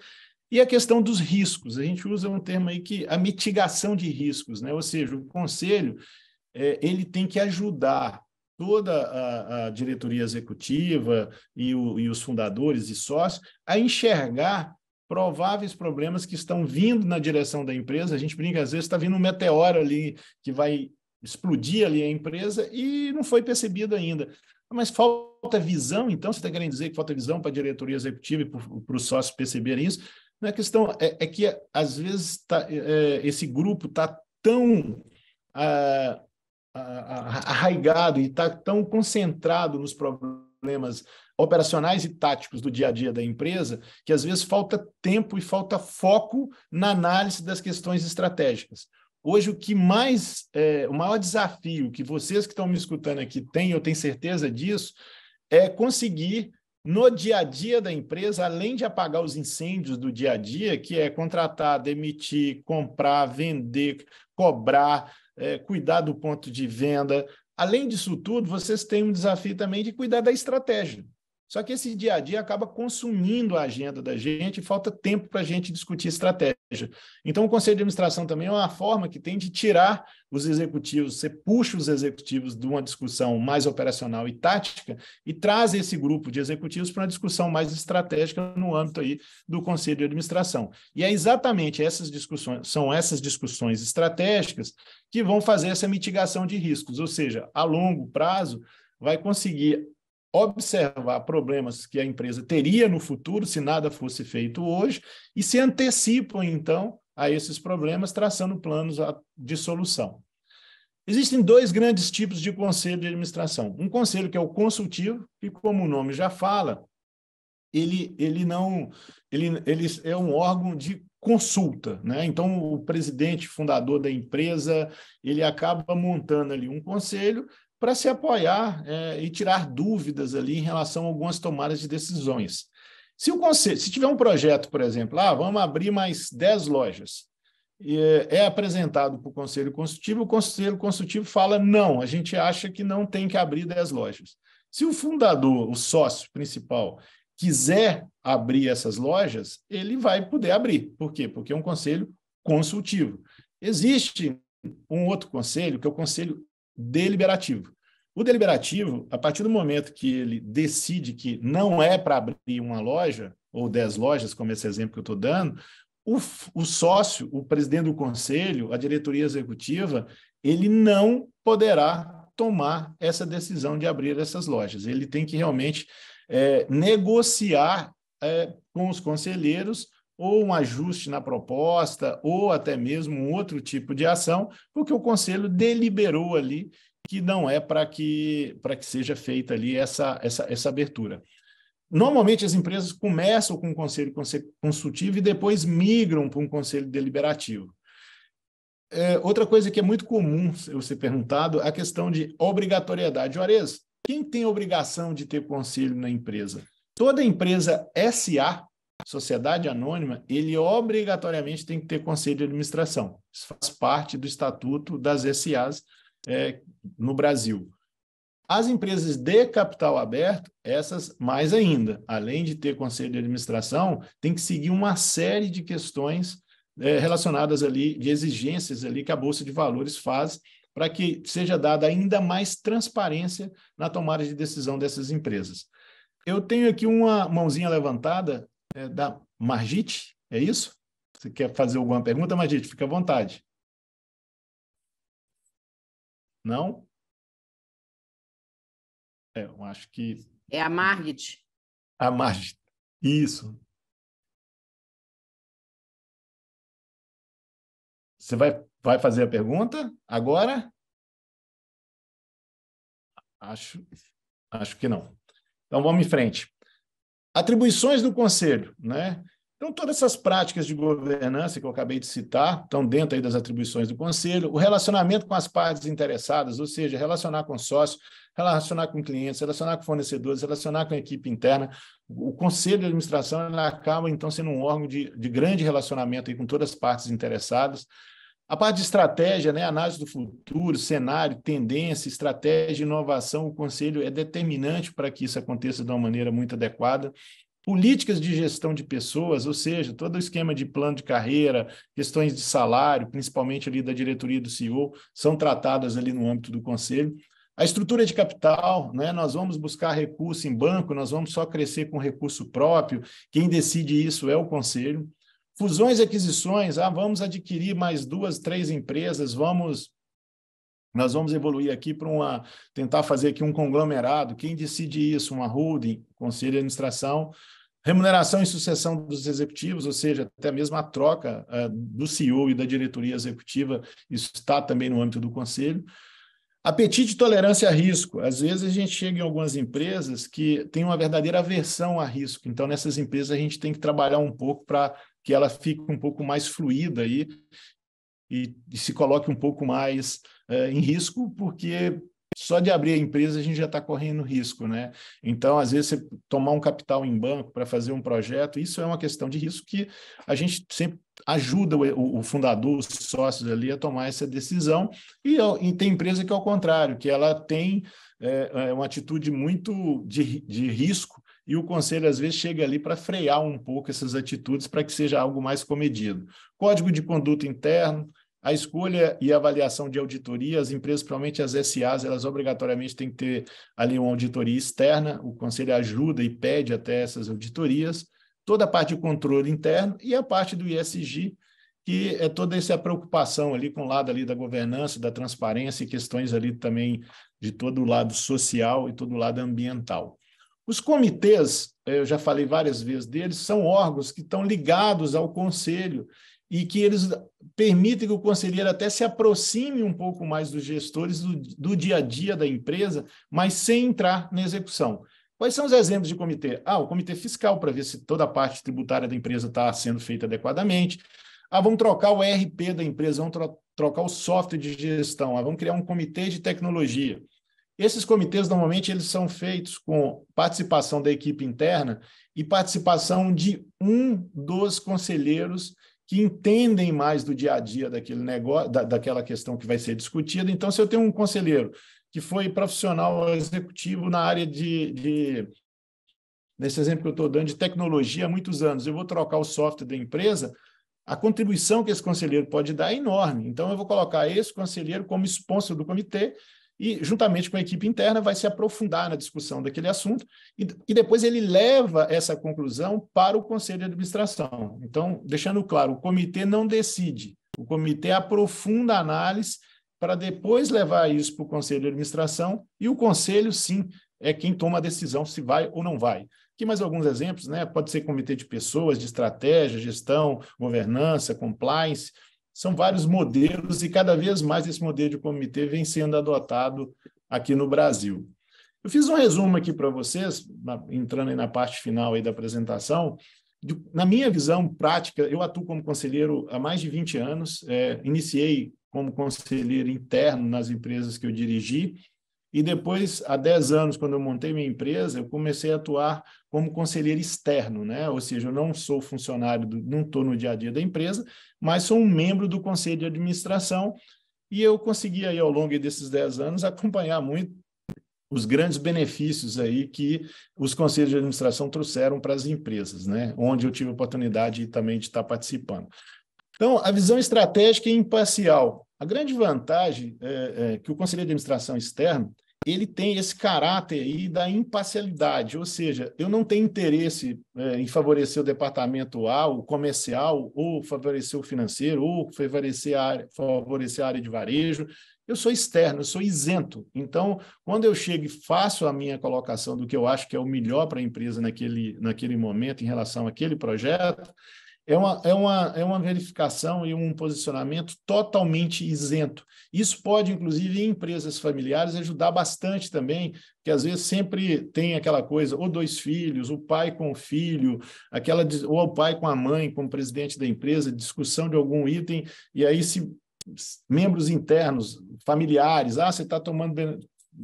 e a questão dos riscos. A gente usa um termo aí que a mitigação de riscos, né? Ou seja, o conselho ele tem que ajudar toda a diretoria executiva e os fundadores e sócios a enxergar prováveis problemas que estão vindo na direção da empresa. A gente brinca, às vezes está vindo um meteoro ali que vai explodir ali a empresa e não foi percebido ainda. Mas falta visão, então? Você está querendo dizer que falta visão para a diretoria executiva e para os sócios perceberem isso? Não é questão, é que às vezes esse grupo está tão arraigado e está tão concentrado nos problemas operacionais e táticos do dia a dia da empresa, que às vezes falta tempo e falta foco na análise das questões estratégicas. Hoje, o maior desafio que vocês que estão me escutando aqui têm, eu tenho certeza disso, é conseguir, no dia a dia da empresa, além de apagar os incêndios do dia a dia, que é contratar, demitir, comprar, vender, cobrar, cuidar do ponto de venda. Além disso tudo, vocês têm um desafio também de cuidar da estratégia. Só que esse dia a dia acaba consumindo a agenda da gente e falta tempo para a gente discutir estratégia. Então, o Conselho de Administração também é uma forma que tem de tirar os executivos, você puxa os executivos de uma discussão mais operacional e tática e traz esse grupo de executivos para uma discussão mais estratégica no âmbito aí do Conselho de Administração. E é exatamente essas discussões estratégicas que vão fazer essa mitigação de riscos, ou seja, a longo prazo vai conseguir observar problemas que a empresa teria no futuro se nada fosse feito hoje e se antecipam, então, a esses problemas, traçando planos de solução. Existem dois grandes tipos de conselho de administração. Um conselho que é o consultivo, que, como o nome já fala, ele é um órgão de consulta, né? Então, o presidente fundador da empresa, ele acaba montando ali um conselho para se apoiar e tirar dúvidas ali em relação a algumas tomadas de decisões. Se tiver um projeto, por exemplo, vamos abrir mais 10 lojas, é apresentado para o Conselho Consultivo, o Conselho Consultivo fala, não, a gente acha que não tem que abrir 10 lojas. Se o fundador, o sócio principal, quiser abrir essas lojas, ele vai poder abrir. Por quê? Porque é um conselho consultivo. Existe um outro conselho, que é o conselho deliberativo. O deliberativo, a partir do momento que ele decide que não é para abrir uma loja, ou 10 lojas, como esse exemplo que eu estou dando, o sócio, o presidente do conselho, a diretoria executiva, ele não poderá tomar essa decisão de abrir essas lojas. Ele tem que realmente negociar com os conselheiros ou um ajuste na proposta, ou até mesmo um outro tipo de ação, porque o conselho deliberou ali que não é para que seja feita ali essa abertura. Normalmente, as empresas começam com um conselho consultivo e depois migram para um conselho deliberativo. Outra coisa que é muito comum eu ser perguntado é a questão de obrigatoriedade. Juarez, quem tem obrigação de ter conselho na empresa? Toda empresa SA, sociedade anônima, ele obrigatoriamente tem que ter conselho de administração. Isso faz parte do estatuto das SAs no Brasil. As empresas de capital aberto, essas mais ainda, além de ter conselho de administração, tem que seguir uma série de questões relacionadas ali, de exigências ali que a Bolsa de Valores faz para que seja dada ainda mais transparência na tomada de decisão dessas empresas. Eu tenho aqui uma mãozinha levantada da Margite, é isso? Você quer fazer alguma pergunta, Margite? Fica à vontade. Não? Eu acho que... É a Margit. A Margit, isso. Você vai fazer a pergunta agora? Acho que não. Então, vamos em frente. Atribuições do Conselho, né? Então, todas essas práticas de governança que eu acabei de citar estão dentro aí das atribuições do Conselho. O relacionamento com as partes interessadas, ou seja, relacionar com sócios, relacionar com clientes, relacionar com fornecedores, relacionar com a equipe interna. O Conselho de Administração acaba, então, sendo um órgão de grande relacionamento aí com todas as partes interessadas. A parte de estratégia, né, análise do futuro, cenário, tendência, estratégia, inovação, o conselho é determinante para que isso aconteça de uma maneira muito adequada. Políticas de gestão de pessoas, ou seja, todo o esquema de plano de carreira, questões de salário, principalmente ali da diretoria do CEO, são tratadas ali no âmbito do conselho. A estrutura de capital, né? Nós vamos buscar recurso em banco, nós vamos só crescer com recurso próprio, quem decide isso é o conselho. Fusões e aquisições, vamos adquirir mais 2, 3 empresas, nós vamos evoluir aqui para tentar fazer aqui um conglomerado. Quem decide isso? Uma holding, conselho de administração. Remuneração e sucessão dos executivos, ou seja, até mesmo a troca do CEO e da diretoria executiva, isso está também no âmbito do conselho. Apetite e tolerância a risco. Às vezes a gente chega em algumas empresas que tem uma verdadeira aversão a risco. Então, nessas empresas, a gente tem que trabalhar um pouco para que ela fique um pouco mais fluida aí e se coloque um pouco mais em risco, porque só de abrir a empresa a gente já está correndo risco, né? Então, às vezes, você tomar um capital em banco para fazer um projeto, isso é uma questão de risco que a gente sempre ajuda o fundador, os sócios ali a tomar essa decisão, e tem empresa que é ao contrário, que ela tem uma atitude muito de risco, e o conselho, às vezes, chega ali para frear um pouco essas atitudes para que seja algo mais comedido. Código de conduta interno, a escolha e avaliação de auditoria, as empresas, principalmente as SAs, elas obrigatoriamente têm que ter ali uma auditoria externa, o conselho ajuda e pede até essas auditorias, toda a parte de controle interno e a parte do ESG, que é toda essa preocupação ali com o lado ali da governança, da transparência e questões ali também de todo o lado social e todo o lado ambiental. Os comitês, eu já falei várias vezes deles, são órgãos que estão ligados ao conselho e que eles permitem que o conselheiro até se aproxime um pouco mais dos gestores do dia a dia da empresa, mas sem entrar na execução. Quais são os exemplos de comitê? O comitê fiscal, para ver se toda a parte tributária da empresa está sendo feita adequadamente. Vamos trocar o ERP da empresa, vamos trocar o software de gestão, vamos criar um comitê de tecnologia. Esses comitês, normalmente, eles são feitos com participação da equipe interna e participação de um dos conselheiros que entendem mais do dia a dia daquele negócio, daquela questão que vai ser discutida. Então, se eu tenho um conselheiro que foi profissional executivo na área nesse exemplo que eu estou dando, de tecnologia há muitos anos, eu vou trocar o software da empresa, a contribuição que esse conselheiro pode dar é enorme. Então, eu vou colocar esse conselheiro como sponsor do comitê e, juntamente com a equipe interna, vai se aprofundar na discussão daquele assunto e depois ele leva essa conclusão para o conselho de administração. Então, deixando claro, o comitê não decide, o comitê aprofunda a análise para depois levar isso para o conselho de administração e o conselho, sim, é quem toma a decisão se vai ou não vai. Aqui mais alguns exemplos, né? Pode ser comitê de pessoas, de estratégia, gestão, governança, compliance. São vários modelos e cada vez mais esse modelo de comitê vem sendo adotado aqui no Brasil. Eu fiz um resumo aqui para vocês, entrando aí na parte final aí da apresentação. Na minha visão prática, eu atuo como conselheiro há mais de 20 anos, iniciei como conselheiro interno nas empresas que eu dirigi, e depois, há 10 anos, quando eu montei minha empresa, eu comecei a atuar como conselheiro externo, né? Ou seja, eu não sou funcionário, não estou no dia a dia da empresa, mas sou um membro do conselho de administração e eu consegui, aí, ao longo desses 10 anos, acompanhar muito os grandes benefícios aí que os conselhos de administração trouxeram para as empresas, né? Onde eu tive a oportunidade também de estar participando. Então, a visão estratégica e imparcial. A grande vantagem é que o conselheiro de administração externo ele tem esse caráter aí da imparcialidade, ou seja, eu não tenho interesse em favorecer o departamento A, o comercial, ou favorecer o financeiro, ou favorecer a área de varejo. Eu sou externo, eu sou isento. Então, quando eu chego e faço a minha colocação do que eu acho que é o melhor para a empresa naquele momento em relação àquele projeto, é uma verificação e um posicionamento totalmente isento. Isso pode, inclusive, em empresas familiares, ajudar bastante também, porque às vezes sempre tem aquela coisa, ou 2 filhos, o pai com o filho, ou o pai com a mãe, como presidente da empresa, discussão de algum item, e aí se membros internos, familiares, você está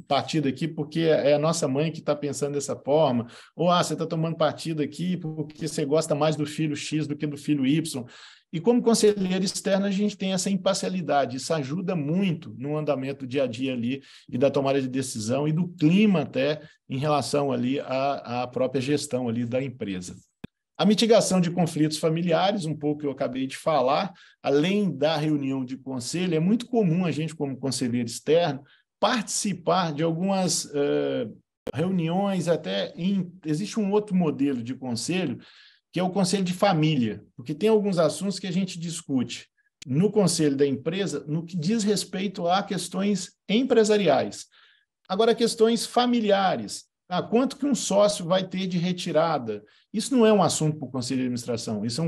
partido aqui porque é a nossa mãe que está pensando dessa forma, ou você está tomando partido aqui porque você gosta mais do filho X do que do filho Y. E como conselheiro externo, a gente tem essa imparcialidade, isso ajuda muito no andamento do dia a dia ali e da tomada de decisão e do clima até em relação ali à própria gestão ali da empresa. A mitigação de conflitos familiares, um pouco que eu acabei de falar, além da reunião de conselho, é muito comum a gente, como conselheiro externo, participar de algumas reuniões, existe um outro modelo de conselho, que é o conselho de família, porque tem alguns assuntos que a gente discute no conselho da empresa no que diz respeito a questões empresariais. Agora, questões familiares. Quanto que um sócio vai ter de retirada? Isso não é um assunto para o conselho de administração. Isso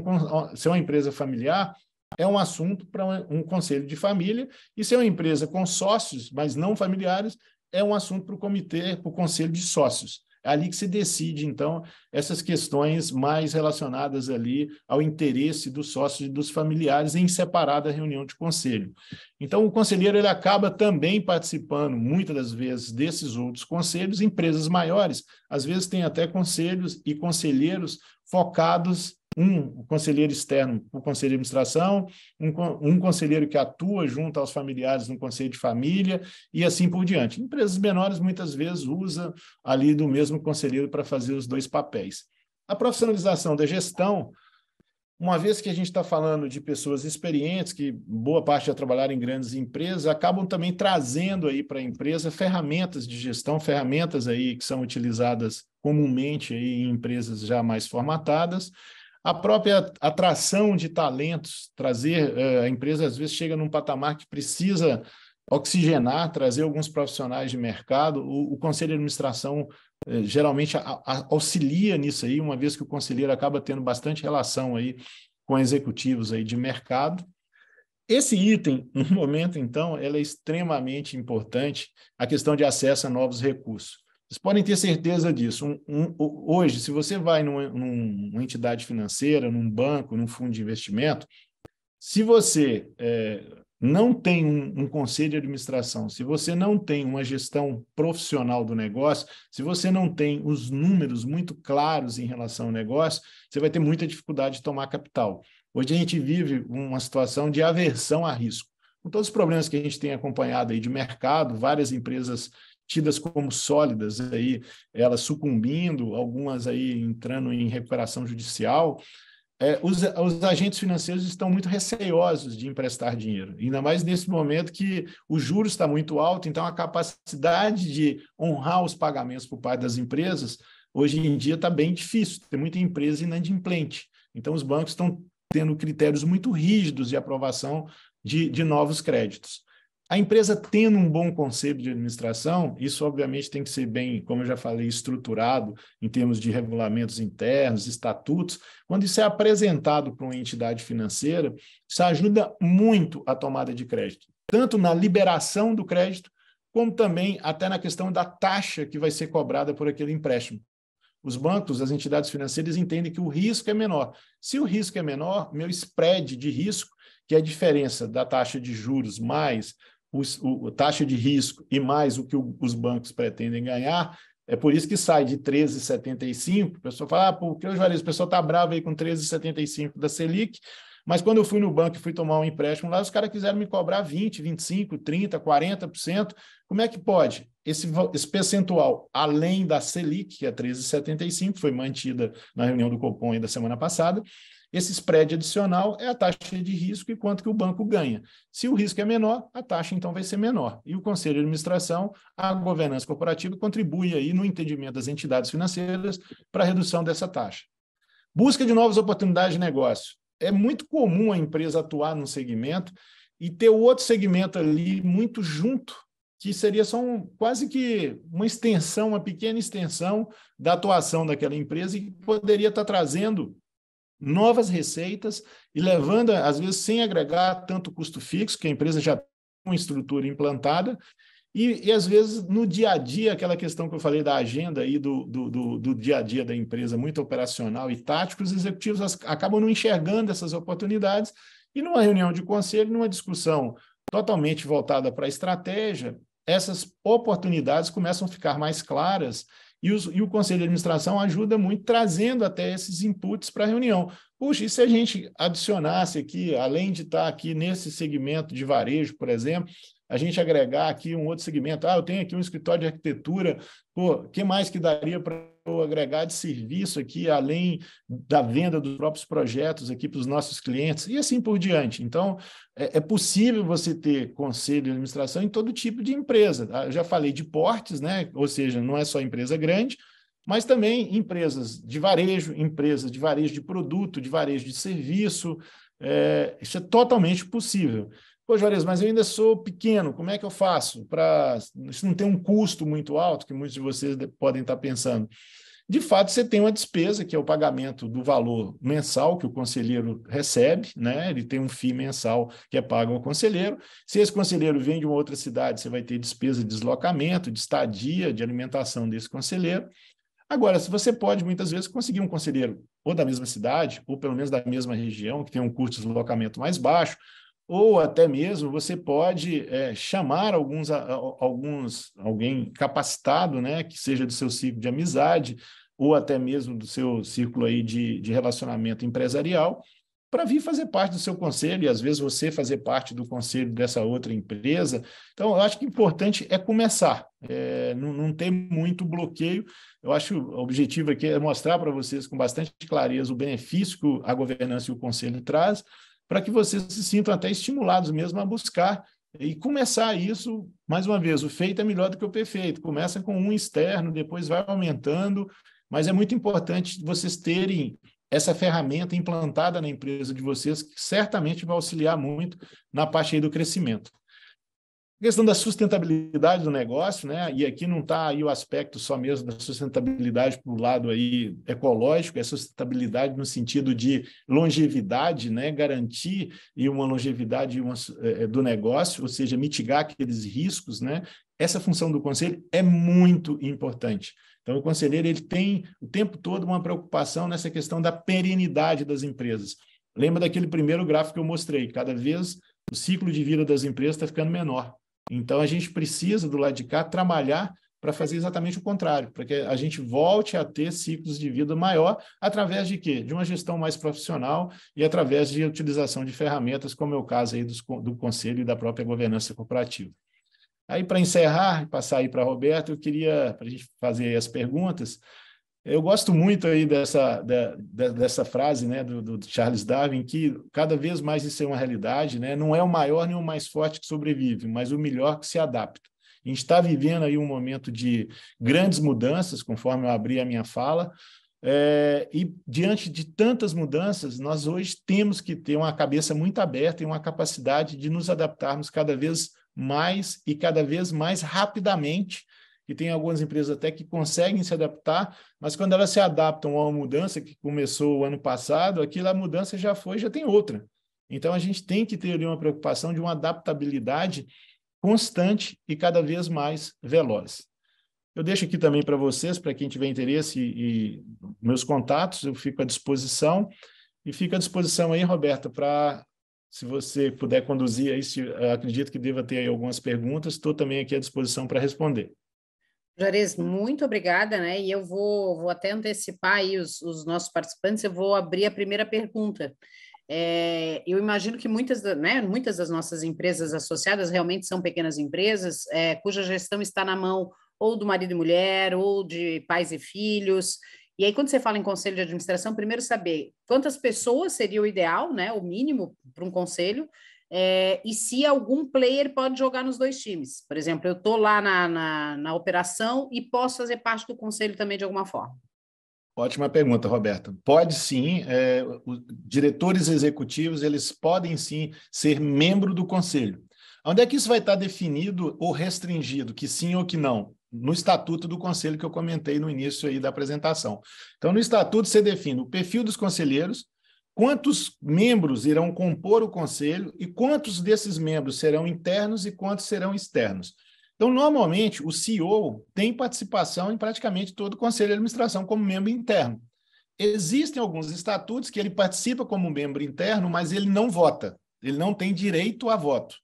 se é uma empresa familiar, é um assunto para um conselho de família. E se é uma empresa com sócios, mas não familiares, é um assunto para o comitê, para o conselho de sócios. É ali que se decide, então, essas questões mais relacionadas ali ao interesse dos sócios e dos familiares em separada reunião de conselho. Então, o conselheiro ele acaba também participando, muitas das vezes, desses outros conselhos. Empresas maiores, às vezes, tem até conselhos e conselheiros focados um conselheiro externo para o conselho de administração, um conselheiro que atua junto aos familiares no conselho de família e assim por diante. Empresas menores, muitas vezes, usam ali do mesmo conselheiro para fazer os dois papéis. A profissionalização da gestão, uma vez que a gente está falando de pessoas experientes, que boa parte já trabalharam em grandes empresas, acabam também trazendo aí para a empresa ferramentas de gestão, ferramentas aí que são utilizadas comumente aí em empresas já mais formatadas. A própria atração de talentos, trazer, a empresa às vezes chega num patamar que precisa oxigenar, trazer alguns profissionais de mercado. O conselho de administração geralmente auxilia nisso aí, uma vez que o conselheiro acaba tendo bastante relação aí com executivos aí de mercado. Esse item, no momento, então, ela é extremamente importante, a questão de acesso a novos recursos. Vocês podem ter certeza disso. Hoje, se você vai numa entidade financeira, num banco, num fundo de investimento, se você não tem um conselho de administração, se você não tem uma gestão profissional do negócio, se você não tem os números muito claros em relação ao negócio, você vai ter muita dificuldade de tomar capital. Hoje a gente vive uma situação de aversão a risco. Com todos os problemas que a gente tem acompanhado aí de mercado, várias empresas tidas como sólidas, aí, elas sucumbindo, algumas aí entrando em recuperação judicial, os agentes financeiros estão muito receosos de emprestar dinheiro, ainda mais nesse momento que o juros está muito alto, então a capacidade de honrar os pagamentos por parte das empresas, hoje em dia está bem difícil, tem muita empresa inadimplente. Então os bancos estão tendo critérios muito rígidos de aprovação de novos créditos. A empresa tendo um bom conselho de administração, isso obviamente tem que ser bem, como eu já falei, estruturado em termos de regulamentos internos, estatutos. Quando isso é apresentado para uma entidade financeira, isso ajuda muito a tomada de crédito, tanto na liberação do crédito, como também até na questão da taxa que vai ser cobrada por aquele empréstimo. Os bancos, as entidades financeiras entendem que o risco é menor. Se o risco é menor, meu spread de risco, que é a diferença da taxa de juros mais a taxa de risco e mais o que os bancos pretendem ganhar, é por isso que sai de 13,75, o pessoal fala, porque o Juarez, o pessoal está bravo aí com 13,75 da Selic, mas quando eu fui no banco e fui tomar um empréstimo lá, os caras quiseram me cobrar 20%, 25%, 30%, 40%, como é que pode? Esse percentual, além da Selic, que é 13,75, foi mantida na reunião do Copom da semana passada, esse spread adicional é a taxa de risco e quanto que o banco ganha. Se o risco é menor, a taxa então vai ser menor. E o Conselho de Administração, a governança corporativa, contribui aí no entendimento das entidades financeiras para a redução dessa taxa. Busca de novas oportunidades de negócio. É muito comum a empresa atuar num segmento e ter o outro segmento ali muito junto, que seria só quase que uma extensão, uma pequena extensão da atuação daquela empresa e que poderia estar trazendo novas receitas e levando, às vezes, sem agregar tanto custo fixo, que a empresa já tem uma estrutura implantada, e às vezes, no dia a dia, aquela questão que eu falei da agenda aí do dia a dia da empresa, muito operacional e tático, os executivos acabam não enxergando essas oportunidades, e numa reunião de conselho, numa discussão totalmente voltada para a estratégia, essas oportunidades começam a ficar mais claras e o Conselho de Administração ajuda muito, trazendo até esses inputs para a reunião. Puxa, e se a gente adicionasse aqui, além de estar aqui nesse segmento de varejo, por exemplo, a gente agregar aqui um outro segmento. Eu tenho aqui um escritório de arquitetura, o que mais que daria para eu agregar de serviço aqui, além da venda dos próprios projetos aqui para os nossos clientes, e assim por diante. Então, é possível você ter conselho de administração em todo tipo de empresa. Eu já falei de portes, né? Ou seja, não é só empresa grande, mas também empresas de varejo de produto, de varejo de serviço. Isso é totalmente possível. Pô, Juarez, mas eu ainda sou pequeno, como é que eu faço? Isso não tem um custo muito alto, que muitos de vocês podem estar pensando. De fato, você tem uma despesa, que é o pagamento do valor mensal que o conselheiro recebe, né? Ele tem um FII mensal que é pago ao conselheiro. Se esse conselheiro vem de uma outra cidade, você vai ter despesa de deslocamento, de estadia, de alimentação desse conselheiro. Agora, se você pode, muitas vezes, conseguir um conselheiro ou da mesma cidade, ou pelo menos da mesma região, que tem um custo de deslocamento mais baixo, ou até mesmo você pode chamar alguém capacitado, né, que seja do seu círculo de amizade, ou até mesmo do seu círculo aí de relacionamento empresarial, para vir fazer parte do seu conselho, e às vezes você fazer parte do conselho dessa outra empresa. Então, eu acho que o importante é começar, não ter muito bloqueio. Eu acho que o objetivo aqui é mostrar para vocês com bastante clareza o benefício que a governança e o conselho traz, para que vocês se sintam até estimulados mesmo a buscar e começar isso, mais uma vez, o feito é melhor do que o perfeito. Começa com um externo, depois vai aumentando, mas é muito importante vocês terem essa ferramenta implantada na empresa de vocês, que certamente vai auxiliar muito na parte aí do crescimento. A questão da sustentabilidade do negócio, né? E aqui não está aí o aspecto só mesmo da sustentabilidade para o lado aí ecológico, é sustentabilidade no sentido de longevidade, né? Garantir uma longevidade do negócio, ou seja, mitigar aqueles riscos, né? Essa função do conselho é muito importante. Então, o conselheiro ele tem o tempo todo uma preocupação nessa questão da perenidade das empresas. Lembra daquele primeiro gráfico que eu mostrei? Cada vez o ciclo de vida das empresas está ficando menor. Então, a gente precisa, do lado de cá, trabalhar para fazer exatamente o contrário, para que a gente volte a ter ciclos de vida maior através de quê? De uma gestão mais profissional e através de utilização de ferramentas, como é o caso aí do Conselho e da própria governança corporativa. Aí, para encerrar, passar aí para a Roberta, eu queria, para a gente fazer as perguntas, eu gosto muito aí dessa frase, né, do Charles Darwin, que cada vez mais isso é uma realidade, né? Não é o maior nem o mais forte que sobrevive, mas o melhor que se adapta. A gente está vivendo aí um momento de grandes mudanças, conforme eu abri a minha fala, e diante de tantas mudanças, nós hoje temos que ter uma cabeça muito aberta e uma capacidade de nos adaptarmos cada vez mais e cada vez mais rapidamente. E tem algumas empresas até que conseguem se adaptar, mas quando elas se adaptam a uma mudança que começou o ano passado, a mudança já foi, já tem outra. Então, a gente tem que ter ali uma preocupação de uma adaptabilidade constante e cada vez mais veloz. Eu deixo aqui também para vocês, para quem tiver interesse e meus contatos, eu fico à disposição. E fico à disposição aí, Roberta, para, se você puder conduzir aí, acredito que deva ter aí algumas perguntas, estou também aqui à disposição para responder. Juarez, muito obrigada, né? E eu vou até antecipar aí os nossos participantes, eu vou abrir a primeira pergunta. Eu imagino que muitas das nossas empresas associadas realmente são pequenas empresas, cuja gestão está na mão ou do marido e mulher, ou de pais e filhos. E aí, quando você fala em conselho de administração, primeiro saber quantas pessoas seria o ideal, né? O mínimo para um conselho, e se algum player pode jogar nos dois times. Por exemplo, eu estou lá na operação e posso fazer parte do conselho também de alguma forma. Ótima pergunta, Roberta. Pode sim, os diretores executivos, eles podem sim ser membro do conselho. Onde é que isso vai estar definido ou restringido, que sim ou que não? No estatuto do conselho que eu comentei no início aí da apresentação. Então, no estatuto você define o perfil dos conselheiros, quantos membros irão compor o conselho e quantos desses membros serão internos e quantos serão externos. Então, normalmente, o CEO tem participação em praticamente todo o conselho de administração como membro interno. Existem alguns estatutos que ele participa como membro interno, mas ele não vota, ele não tem direito a voto.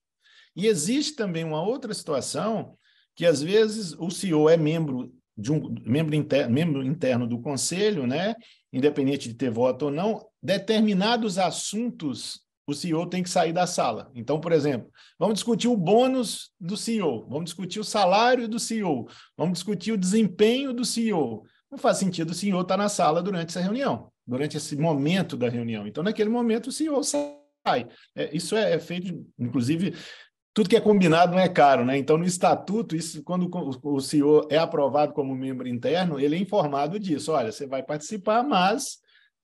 E existe também uma outra situação que às vezes o CEO é membro de um membro interno do conselho, né? Independente de ter voto ou não, determinados assuntos o CEO tem que sair da sala. Então, por exemplo, vamos discutir o bônus do CEO, vamos discutir o salário do CEO, vamos discutir o desempenho do CEO. Não faz sentido o CEO estar na sala durante essa reunião, durante esse momento da reunião. Então, naquele momento, o CEO sai. Isso é feito, inclusive, tudo que é combinado não é caro, né? Então, no estatuto, isso, quando o CEO é aprovado como membro interno, ele é informado disso. Olha, você vai participar, mas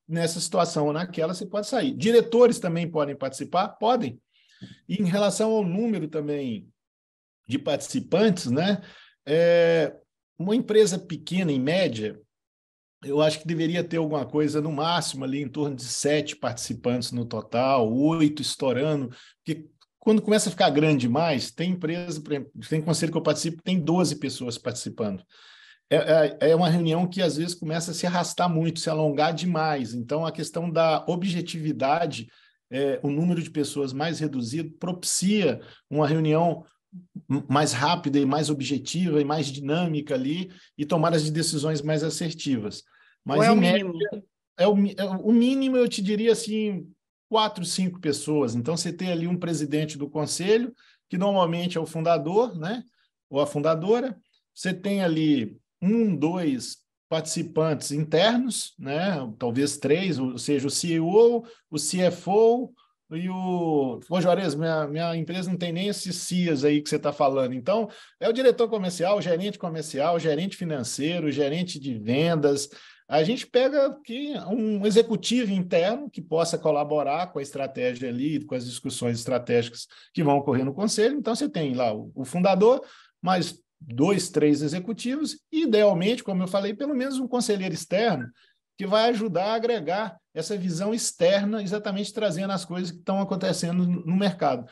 nessa situação ou naquela você pode sair. Diretores também podem participar? Podem. E em relação ao número também de participantes, né? Uma empresa pequena, em média, eu acho que deveria ter alguma coisa no máximo ali em torno de 7 participantes no total, 8 estourando, porque quando começa a ficar grande demais, tem empresa, tem conselho que eu participo, tem 12 pessoas participando. É uma reunião que às vezes começa a se arrastar muito, se alongar demais. Então, a questão da objetividade, o número de pessoas mais reduzido, propicia uma reunião mais rápida e mais objetiva e mais dinâmica ali e tomadas de decisões mais assertivas. Mas, Qual é o mínimo? O mínimo, eu te diria assim, 4, 5 pessoas. Então, você tem ali um presidente do conselho, que normalmente é o fundador, né? Ou a fundadora. Você tem ali 1, 2 participantes internos, né? Talvez 3, ou seja, o CEO, o CFO e o... Ô, Juarez, minha empresa não tem nem esses CIAs aí que você está falando. Então, é o diretor comercial, o gerente financeiro, o gerente de vendas. A gente pega aqui um executivo interno que possa colaborar com a estratégia ali, com as discussões estratégicas que vão ocorrer no conselho. Então, você tem lá o fundador, mais 2, 3 executivos, e, idealmente, como eu falei, pelo menos um conselheiro externo que vai ajudar a agregar essa visão externa, exatamente trazendo as coisas que estão acontecendo no mercado.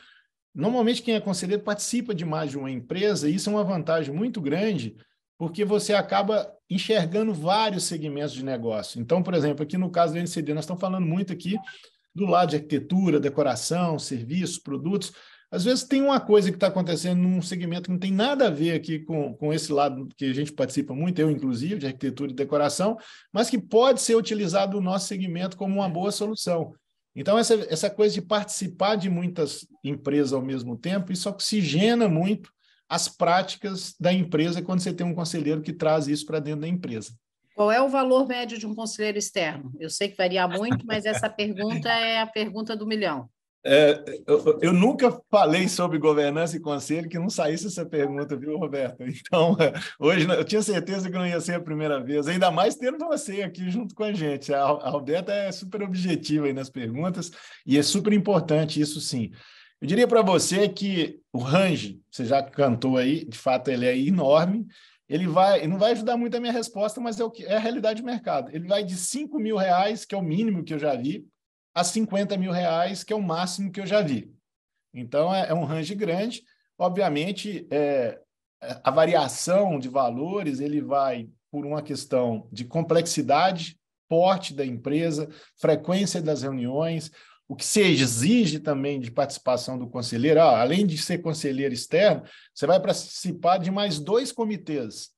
Normalmente, quem é conselheiro participa de mais de uma empresa, e isso é uma vantagem muito grande, porque você acaba enxergando vários segmentos de negócio. Então, por exemplo, aqui no caso do NCD, nós estamos falando muito aqui do lado de arquitetura, decoração, serviços, produtos. Às vezes tem uma coisa que está acontecendo num segmento que não tem nada a ver aqui com esse lado que a gente participa muito, eu inclusive, de arquitetura e decoração, mas que pode ser utilizado no nosso segmento como uma boa solução. Então, essa coisa de participar de muitas empresas ao mesmo tempo, isso oxigena muito as práticas da empresa quando você tem um conselheiro que traz isso para dentro da empresa. Qual é o valor médio de um conselheiro externo? Eu sei que varia muito, mas essa pergunta é a pergunta do milhão. Eu nunca falei sobre governança e conselho que não saísse essa pergunta, viu, Roberto? Então, hoje eu tinha certeza que não ia ser a primeira vez, ainda mais tendo você aqui junto com a gente. A Roberta é super objetiva aí nas perguntas e é super importante isso, sim. Eu diria para você que o range, você já cantou aí, de fato ele é enorme, ele não vai ajudar muito a minha resposta, mas é a realidade do mercado. Ele vai de R$5 mil, que é o mínimo que eu já vi, a R$50 mil, que é o máximo que eu já vi. Então, é um range grande. Obviamente, a variação de valores ele vai por uma questão de complexidade, porte da empresa, frequência das reuniões, o que se exige também de participação do conselheiro. Além de ser conselheiro externo, você vai participar de mais 2 comitês.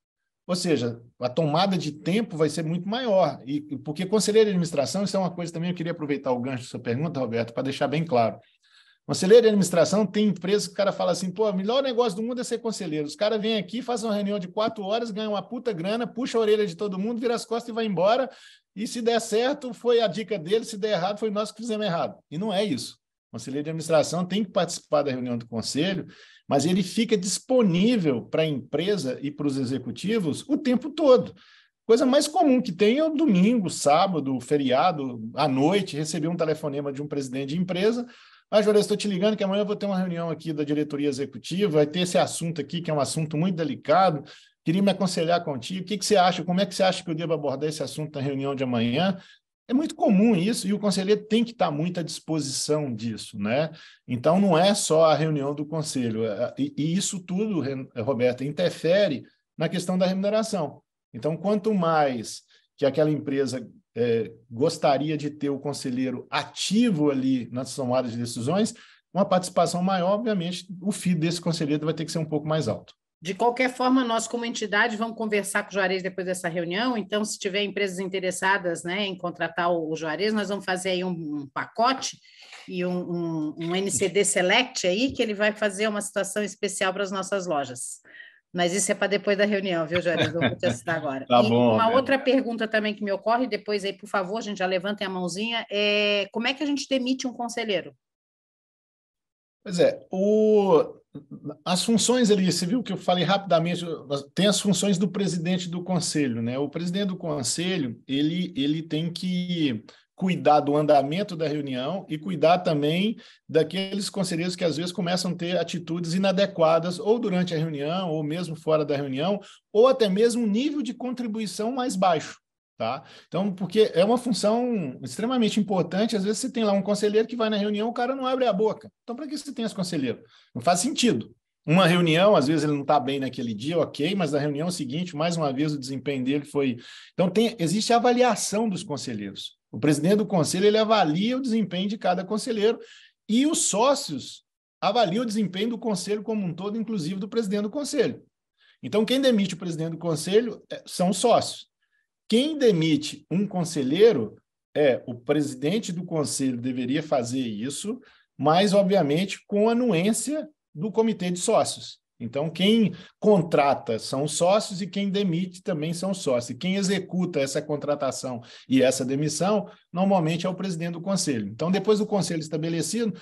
Ou seja, a tomada de tempo vai ser muito maior. Porque conselheiro de administração, isso é uma coisa também, eu queria aproveitar o gancho da sua pergunta, Roberto, para deixar bem claro. Conselheiro de administração tem empresa que o cara fala assim, pô, o melhor negócio do mundo é ser conselheiro. Os caras vêm aqui, fazem uma reunião de 4 horas, ganham uma puta grana, puxa a orelha de todo mundo, vira as costas e vai embora. E se der certo, foi a dica dele, se der errado, foi nós que fizemos errado. E não é isso. O conselheiro de administração tem que participar da reunião do conselho, mas ele fica disponível para a empresa e para os executivos o tempo todo. Coisa mais comum que tem é o domingo, sábado, feriado, à noite, receber um telefonema de um presidente de empresa. Juarez, estou te ligando que amanhã eu vou ter uma reunião aqui da diretoria executiva, vai ter esse assunto aqui, que é um assunto muito delicado, queria me aconselhar contigo, o que você acha, como é que você acha que eu devo abordar esse assunto na reunião de amanhã? É muito comum isso, e o conselheiro tem que estar muito à disposição disso, né? Então, não é só a reunião do conselho, e isso tudo, Roberta, interfere na questão da remuneração. Então, quanto mais que aquela empresa gostaria de ter o conselheiro ativo ali nas tomadas de decisões, uma participação maior, obviamente, o FII desse conselheiro vai ter que ser um pouco mais alto. De qualquer forma, nós, como entidade, vamos conversar com o Juarez depois dessa reunião. Então, se tiver empresas interessadas, né, em contratar o Juarez, nós vamos fazer aí um pacote e um NCD Select aí, que ele vai fazer uma situação especial para as nossas lojas. Mas isso é para depois da reunião, viu, Juarez? Eu vou te assinar agora. Tá E bom, uma Roberto. outra pergunta também que me ocorre, depois aí, por favor, gente, já levantem a mãozinha, é como é que a gente demite um conselheiro? Pois é, as funções ali, você viu que eu falei rapidamente, tem as funções do presidente do conselho, né? O presidente do conselho, ele tem que cuidar do andamento da reunião e cuidar também daqueles conselheiros que às vezes começam a ter atitudes inadequadas ou durante a reunião, ou mesmo fora da reunião, ou até mesmo um nível de contribuição mais baixo. Tá? Então, porque é uma função extremamente importante, às vezes você tem lá um conselheiro que vai na reunião, o cara não abre a boca. Então, para que você tem esse conselheiro? Não faz sentido. Uma reunião, às vezes ele não está bem naquele dia, ok, mas na reunião seguinte, mais uma vez, o desempenho dele foi... Então, existe a avaliação dos conselheiros. O presidente do conselho, ele avalia o desempenho de cada conselheiro e os sócios avaliam o desempenho do conselho como um todo, inclusive do presidente do conselho. Então, quem demite o presidente do conselho são os sócios. Quem demite um conselheiro o presidente do conselho deveria fazer isso, mas, obviamente, com anuência do comitê de sócios. Então, quem contrata são os sócios e quem demite também são os sócios. E quem executa essa contratação e essa demissão, normalmente é o presidente do conselho. Então, depois do conselho estabelecido,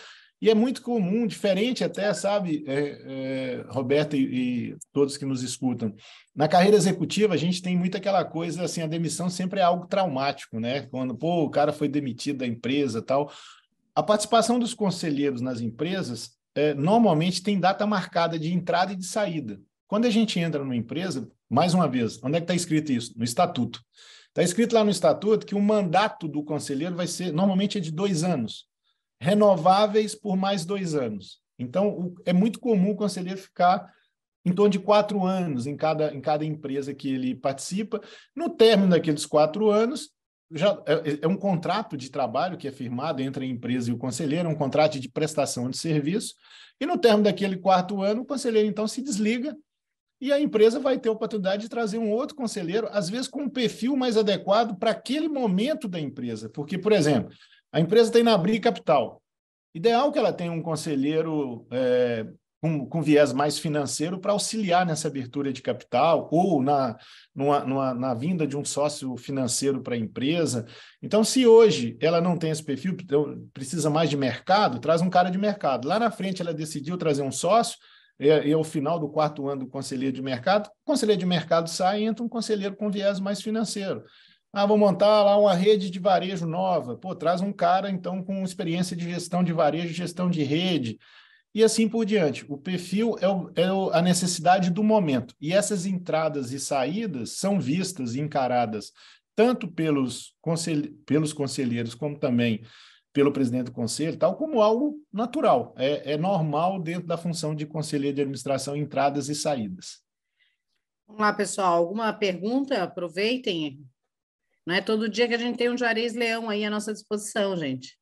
e é muito comum, diferente até, sabe, Roberta e todos que nos escutam, na carreira executiva a gente tem muito aquela coisa, assim, a demissão sempre é algo traumático, né? Quando, o cara foi demitido da empresa e tal. A participação dos conselheiros nas empresas normalmente tem data marcada de entrada e de saída. Quando a gente entra numa empresa, mais uma vez, onde é que está escrito isso? No estatuto. Está escrito lá no estatuto que o mandato do conselheiro vai ser, normalmente é de 2 anos. Renováveis por mais 2 anos. Então, é muito comum o conselheiro ficar em torno de 4 anos em cada empresa que ele participa. No término daqueles 4 anos, já é um contrato de trabalho que é firmado entre a empresa e o conselheiro, um contrato de prestação de serviço, e no término daquele 4º ano, o conselheiro, então, se desliga e a empresa vai ter a oportunidade de trazer um outro conselheiro, às vezes com um perfil mais adequado para aquele momento da empresa. Porque, por exemplo, a empresa tem na Abrir Capital. Ideal que ela tenha um conselheiro com viés mais financeiro para auxiliar nessa abertura de capital ou na vinda de um sócio financeiro para a empresa. Então, se hoje ela não tem esse perfil, precisa mais de mercado, traz um cara de mercado. Lá na frente ela decidiu trazer um sócio, e ao final do 4º ano do conselheiro de mercado, o conselheiro de mercado sai e entra um conselheiro com viés mais financeiro. Vou montar lá uma rede de varejo nova. Traz um cara, então, com experiência de gestão de varejo, gestão de rede, e assim por diante. O perfil é a necessidade do momento. E essas entradas e saídas são vistas e encaradas tanto pelos conselheiros, como também pelo presidente do conselho, tal como algo natural. É normal dentro da função de conselheiro de administração, entradas e saídas. Vamos lá, pessoal. Alguma pergunta? Aproveitem. Não é todo dia que a gente tem um Juarez Leão aí à nossa disposição, gente.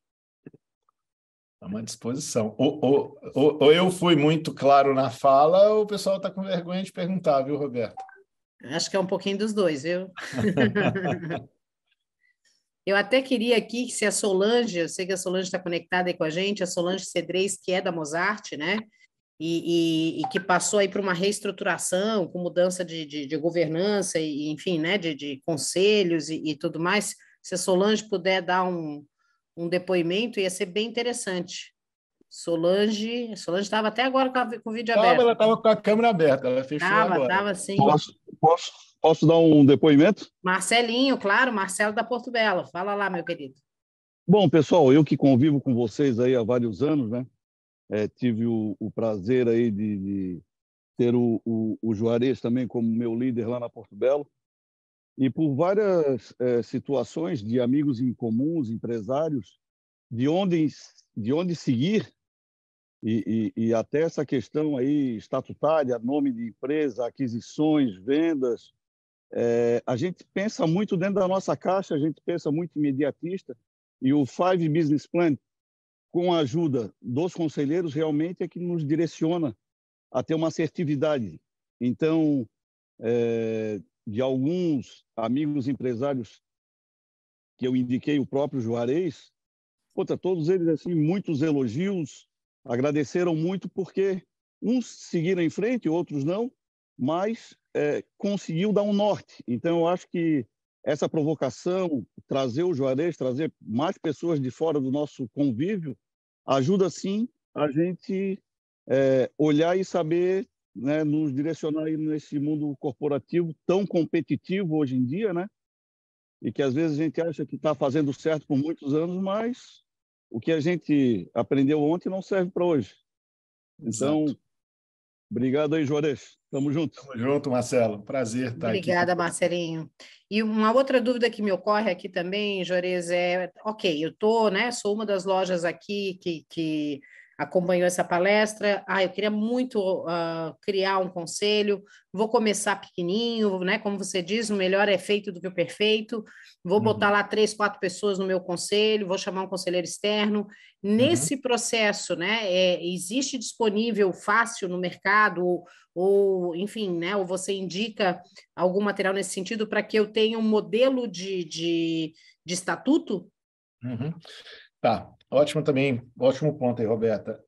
Estamos à disposição. Ou eu fui muito claro na fala, ou o pessoal está com vergonha de perguntar, viu, Roberto? Acho que é um pouquinho dos dois, viu? Eu até queria aqui que se a Solange, eu sei que a Solange está conectada aí com a gente, a Solange Cedrez, que é da Mozart, né? E que passou aí por uma reestruturação, com mudança de governança, e enfim, né, de conselhos e tudo mais. Se a Solange puder dar um depoimento, ia ser bem interessante. Solange estava até agora com o vídeo aberto. Ela estava com a câmera aberta, ela fechou agora. Estava sim. Posso dar um depoimento? Marcelinho, claro, Marcelo da Porto Belo. Fala lá, meu querido. Bom, pessoal, eu que convivo com vocês aí há vários anos, né? Tive o prazer aí de ter o Juarez também como meu líder lá na Porto Belo. E por várias situações de amigos em comuns, empresários, de onde seguir, e até essa questão aí estatutária, nome de empresa, aquisições, vendas, a gente pensa muito dentro da nossa caixa, a gente pensa muito imediatista, e o Five Business Plan, com a ajuda dos conselheiros, realmente é que nos direciona a ter uma assertividade Então, de alguns amigos empresários que eu indiquei, o próprio Juarez, todos eles, assim, muitos elogios, agradeceram muito porque uns seguiram em frente, outros não, mas conseguiu dar um norte. Então, eu acho que essa provocação, trazer o Juarez, trazer mais pessoas de fora do nosso convívio, ajuda, sim, a gente olhar e saber, né, nos direcionar aí nesse mundo corporativo tão competitivo hoje em dia, né? E que às vezes a gente acha que está fazendo certo por muitos anos, mas o que a gente aprendeu ontem não serve para hoje. Então, Exato. obrigado aí, Juarez. Tamo junto. Tamo junto, Marcelo. Prazer estar aqui. Obrigada, Marcelinho. E uma outra dúvida que me ocorre aqui também, Juarez, ok, eu sou uma das lojas aqui que acompanhou essa palestra. Eu queria muito criar um conselho, vou começar pequenininho, né? Como você diz, o melhor é feito do que o perfeito. Vou botar lá 3, 4 pessoas no meu conselho, vou chamar um conselheiro externo. Nesse processo, né? Existe disponível fácil no mercado, ou enfim, né? Ou você indica algum material nesse sentido para que eu tenha um modelo de estatuto? Tá, ótimo também, ótimo ponto aí, Roberta.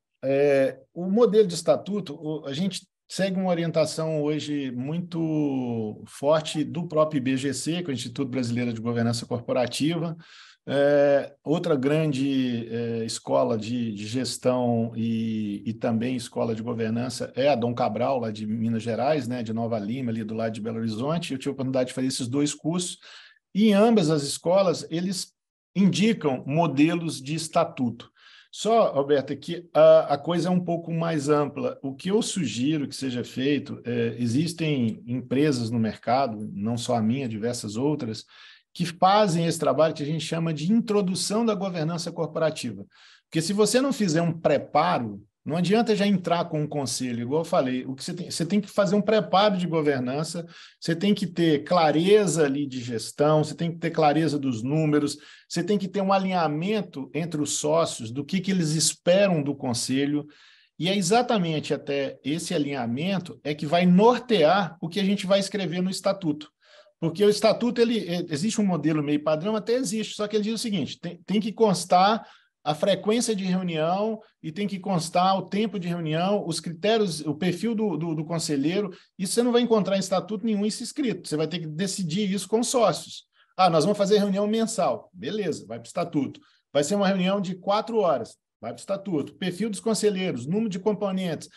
O modelo de estatuto, a gente segue uma orientação hoje muito forte do próprio IBGC, que é o Instituto Brasileiro de Governança Corporativa. Outra grande escola de gestão e também escola de governança é a Dom Cabral, lá de Minas Gerais, né, de Nova Lima, ali do lado de Belo Horizonte. Eu tive a oportunidade de fazer esses 2 cursos, e em ambas as escolas, eles indicam modelos de estatuto. Só, Roberta, que a coisa é um pouco mais ampla. O que eu sugiro que seja feito, existem empresas no mercado, não só a minha, diversas outras, que fazem esse trabalho que a gente chama de introdução da governança corporativa. Porque se você não fizer um preparo, não adianta já entrar com um conselho, igual eu falei, o que você tem que fazer um preparo de governança, você tem que ter clareza ali de gestão, você tem que ter clareza dos números, você tem que ter um alinhamento entre os sócios do que eles esperam do conselho, e é exatamente até esse alinhamento que vai nortear o que a gente vai escrever no estatuto. Porque o estatuto, existe um modelo meio padrão, até existe, só que ele diz o seguinte, tem que constar a frequência de reunião e tem que constar o tempo de reunião, os critérios, o perfil do conselheiro. Isso você não vai encontrar em estatuto nenhum isso escrito. Você vai ter que decidir isso com os sócios. Nós vamos fazer reunião mensal. Beleza, vai para o estatuto. Vai ser uma reunião de 4 horas. Vai para o estatuto. Perfil dos conselheiros, número de componentes,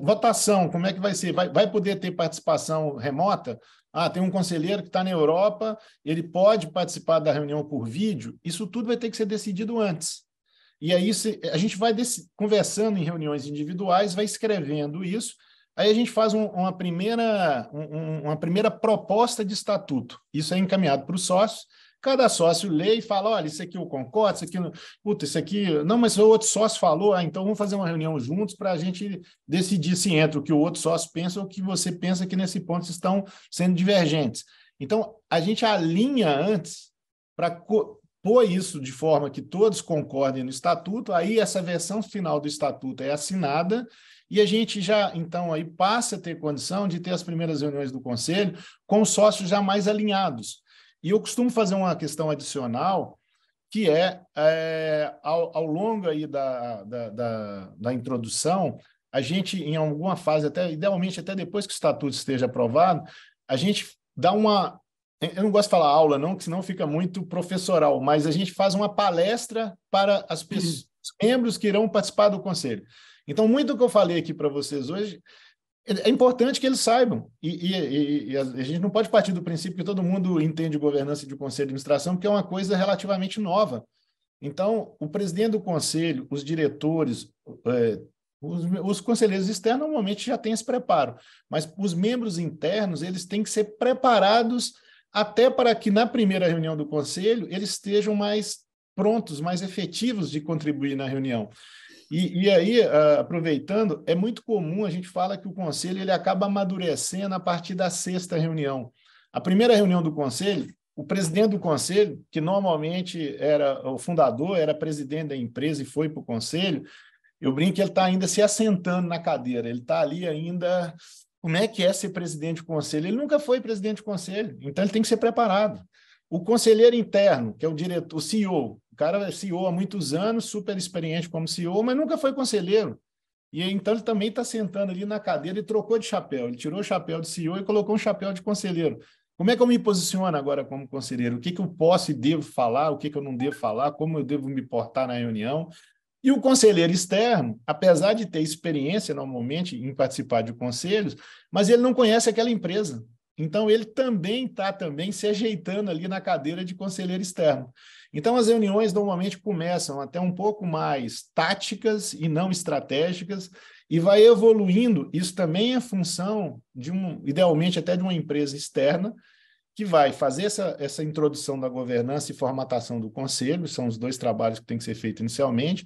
votação, como é que vai ser? Vai poder ter participação remota? Tem um conselheiro que está na Europa, ele pode participar da reunião por vídeo. Isso tudo vai ter que ser decidido antes. E aí a gente vai conversando em reuniões individuais, vai escrevendo isso, aí a gente faz uma primeira proposta de estatuto. Isso é encaminhado para os sócios, cada sócio lê e fala, olha, isso aqui eu concordo, isso aqui, isso aqui... Não, mas o outro sócio falou, então vamos fazer uma reunião juntos para a gente decidir se entra o que o outro sócio pensa ou o que você pensa que nesse ponto estão sendo divergentes. Então, a gente alinha antes para pôr isso de forma que todos concordem no estatuto, aí essa versão final do estatuto é assinada e a gente já, então, aí passa a ter condição de ter as primeiras reuniões do conselho com os sócios já mais alinhados. E eu costumo fazer uma questão adicional, que ao longo aí da introdução, a gente, em alguma fase, idealmente até depois que o estatuto esteja aprovado, a gente dá uma... Eu não gosto de falar aula, não, porque senão fica muito professoral, mas a gente faz uma palestra para as pessoas, os membros que irão participar do conselho. Então, muito do que eu falei aqui para vocês hoje, é importante que eles saibam. E a gente não pode partir do princípio que todo mundo entende governança de conselho de administração, porque é uma coisa relativamente nova. Então, o presidente do conselho, os diretores, os conselheiros externos normalmente já têm esse preparo, mas os membros internos, eles têm que ser preparados até para que na primeira reunião do conselho eles estejam mais prontos, mais efetivos de contribuir na reunião. E aí, aproveitando, é muito comum, a gente fala que o conselho ele acaba amadurecendo a partir da 6ª reunião. A primeira reunião do conselho, o presidente do conselho, que normalmente era o fundador, era presidente da empresa e foi para o conselho, eu brinco que ele está ainda se assentando na cadeira, ele está ali ainda como é que é ser presidente de conselho. Ele nunca foi presidente de conselho, então ele tem que ser preparado. O conselheiro interno, que é o diretor, o CEO, o cara é CEO há muitos anos, super experiente como CEO, mas nunca foi conselheiro. E então ele também está sentando ali na cadeira e trocou de chapéu. Ele tirou o chapéu de CEO e colocou um chapéu de conselheiro. Como é que eu me posiciono agora como conselheiro? O que eu posso e devo falar, o que eu não devo falar, como eu devo me portar na reunião? E o conselheiro externo, apesar de ter experiência normalmente em participar de conselhos, mas ele não conhece aquela empresa. Então, ele também está se ajeitando ali na cadeira de conselheiro externo. Então, as reuniões normalmente começam até um pouco mais táticas e não estratégicas, e vai evoluindo. Isso também é função idealmente até de uma empresa externa, que vai fazer essa introdução da governança e formatação do conselho, são os 2 trabalhos que têm que ser feitos inicialmente.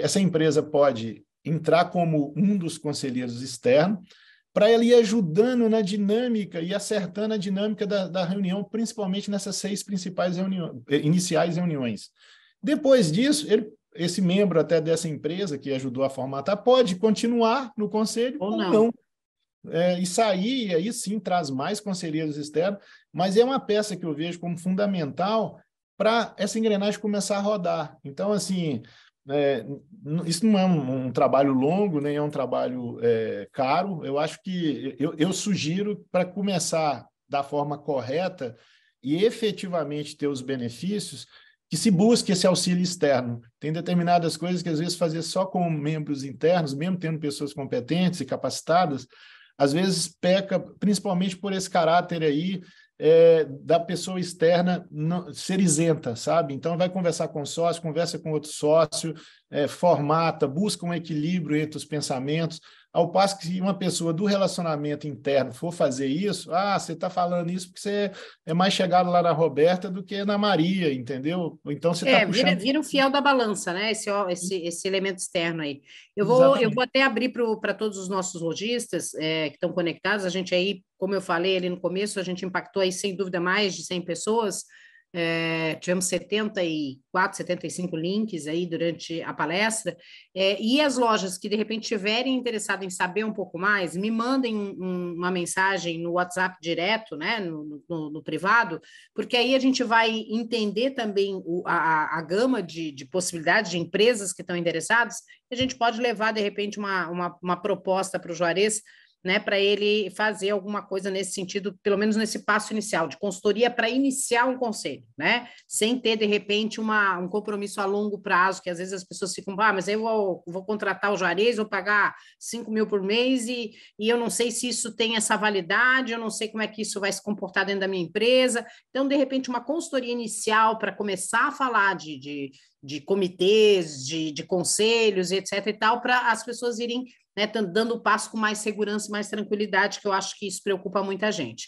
Essa empresa pode entrar como um dos conselheiros externos, para ele ir ajudando na dinâmica e acertando a dinâmica da reunião, principalmente nessas 6 principais iniciais reuniões. Depois disso, esse membro até dessa empresa que ajudou a formatar pode continuar no conselho ou não. E sair, e aí sim traz mais conselheiros externos, mas é uma peça que eu vejo como fundamental para essa engrenagem começar a rodar. Então, assim, isso não é um trabalho longo, nem é um trabalho caro. Eu acho que eu sugiro, para começar da forma correta e efetivamente ter os benefícios, que se busque esse auxílio externo. Tem determinadas coisas que, às vezes, fazer só com membros internos, mesmo tendo pessoas competentes e capacitadas, às vezes peca, principalmente por esse caráter aí, da pessoa externa ser isenta, sabe? Então, vai conversar com o sócio, conversa com outro sócio, formata, busca um equilíbrio entre os pensamentos, ao passo que uma pessoa do relacionamento interno for fazer isso, você está falando isso porque você é mais chegado lá na Roberta do que na Maria, entendeu? Então, você está puxando... Vira o fiel da balança, né? Esse elemento externo aí. Eu vou até abrir para todos os nossos lojistas que estão conectados. A gente aí, como eu falei ali no começo, a gente impactou aí, sem dúvida, mais de 100 pessoas. Tivemos 74, 75 links aí durante a palestra, e as lojas que de repente estiverem interessadas em saber um pouco mais, me mandem uma mensagem no WhatsApp direto, né, no privado, porque aí a gente vai entender também a gama de possibilidades de empresas que estão interessadas, e a gente pode levar de repente uma proposta para o Juarez, né, para ele fazer alguma coisa nesse sentido, pelo menos nesse passo inicial, de consultoria para iniciar um conselho, né, sem ter, de repente, um compromisso a longo prazo, que às vezes as pessoas ficam, mas eu vou contratar o Juarez, vou pagar 5 mil por mês e eu não sei se isso tem essa validade, eu não sei como é que isso vai se comportar dentro da minha empresa. Então, de repente, uma consultoria inicial para começar a falar de comitês, de conselhos, etc. e tal, para as pessoas irem, né, dando o passo com mais segurança e mais tranquilidade, que eu acho que isso preocupa muita gente.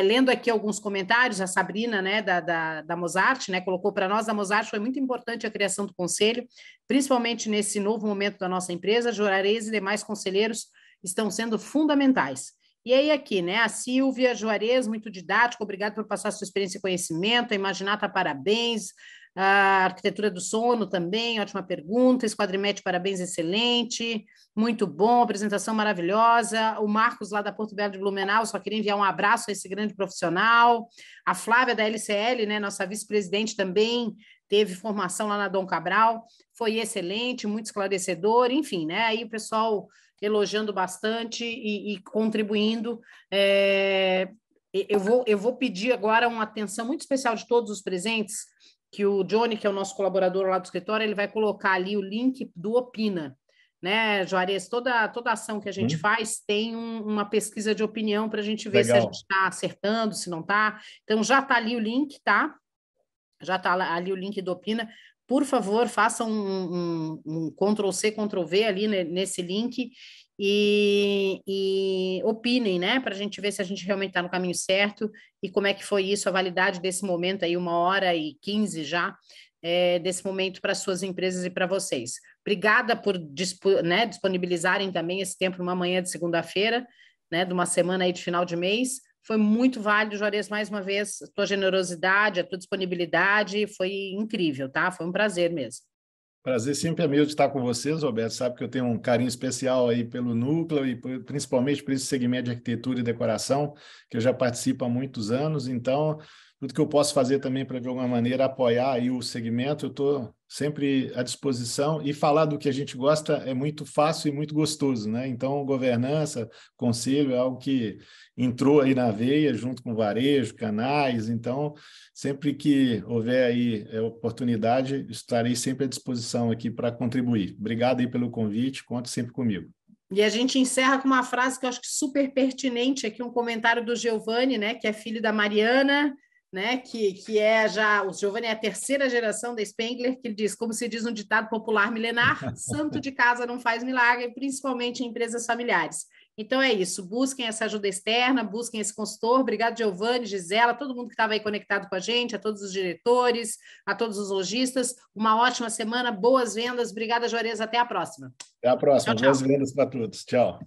Lendo aqui alguns comentários, a Sabrina, né, da Mozart, né, colocou para nós, a Mozart foi muito importante a criação do conselho, principalmente nesse novo momento da nossa empresa. Juarez e demais conselheiros estão sendo fundamentais. E aí aqui, né, a Silvia Juarez, muito didático, obrigado por passar sua experiência e conhecimento, a Imaginata, parabéns, a Arquitetura do Sono também, ótima pergunta, Esquadrimete, parabéns, excelente, muito bom, apresentação maravilhosa, o Marcos lá da Porto Belo de Blumenau, só queria enviar um abraço a esse grande profissional, a Flávia da LCL, né, nossa vice-presidente também, teve formação lá na Dom Cabral, foi excelente, muito esclarecedor, enfim, né, aí o pessoal elogiando bastante e contribuindo. Eu vou pedir agora uma atenção muito especial de todos os presentes, que o Johnny, que é o nosso colaborador lá do escritório, ele vai colocar ali o link do Opina, né, Juarez? Toda ação que a gente faz tem uma pesquisa de opinião para a gente ver se a gente está acertando, se não está. Então, já está ali o link, tá? Já está ali o link do Opina. Por favor, façam um Ctrl+C, Ctrl+V ali nesse link e opinem, né, para a gente ver se a gente realmente está no caminho certo e como é que foi isso, a validade desse momento aí, 1h15 já, desse momento para suas empresas e para vocês. Obrigada por disponibilizarem também esse tempo numa manhã de segunda-feira, né, de uma semana aí de final de mês. Foi muito válido, Juarez, mais uma vez, a tua generosidade, a tua disponibilidade, foi incrível, tá? Foi um prazer mesmo. Prazer sempre é meu de estar com vocês, Roberto. Sabe que eu tenho um carinho especial aí pelo núcleo e principalmente por esse segmento de arquitetura e decoração, que eu já participo há muitos anos. Então, tudo que eu posso fazer também para, de alguma maneira, apoiar aí o segmento, eu estou sempre à disposição. E falar do que a gente gosta é muito fácil e muito gostoso, né? Então, governança, conselho é algo que entrou aí na veia, junto com varejo, canais. Então, sempre que houver aí oportunidade, estarei sempre à disposição aqui para contribuir. Obrigado aí pelo convite, conte sempre comigo. E a gente encerra com uma frase que eu acho que super pertinente aqui, um comentário do Giovanni, né, que é filho da Mariana, né, que é já, o Giovanni é a terceira geração da Spengler, que ele diz, como se diz um ditado popular milenar, santo de casa não faz milagre, principalmente em empresas familiares. Então é isso, busquem essa ajuda externa, busquem esse consultor. Obrigado, Giovanni, Gisela, todo mundo que estava aí conectado com a gente, a todos os diretores, a todos os lojistas. Uma ótima semana, boas vendas. Obrigada, Juarez, até a próxima. Até a próxima. Tchau, tchau. Boas vendas para todos. Tchau.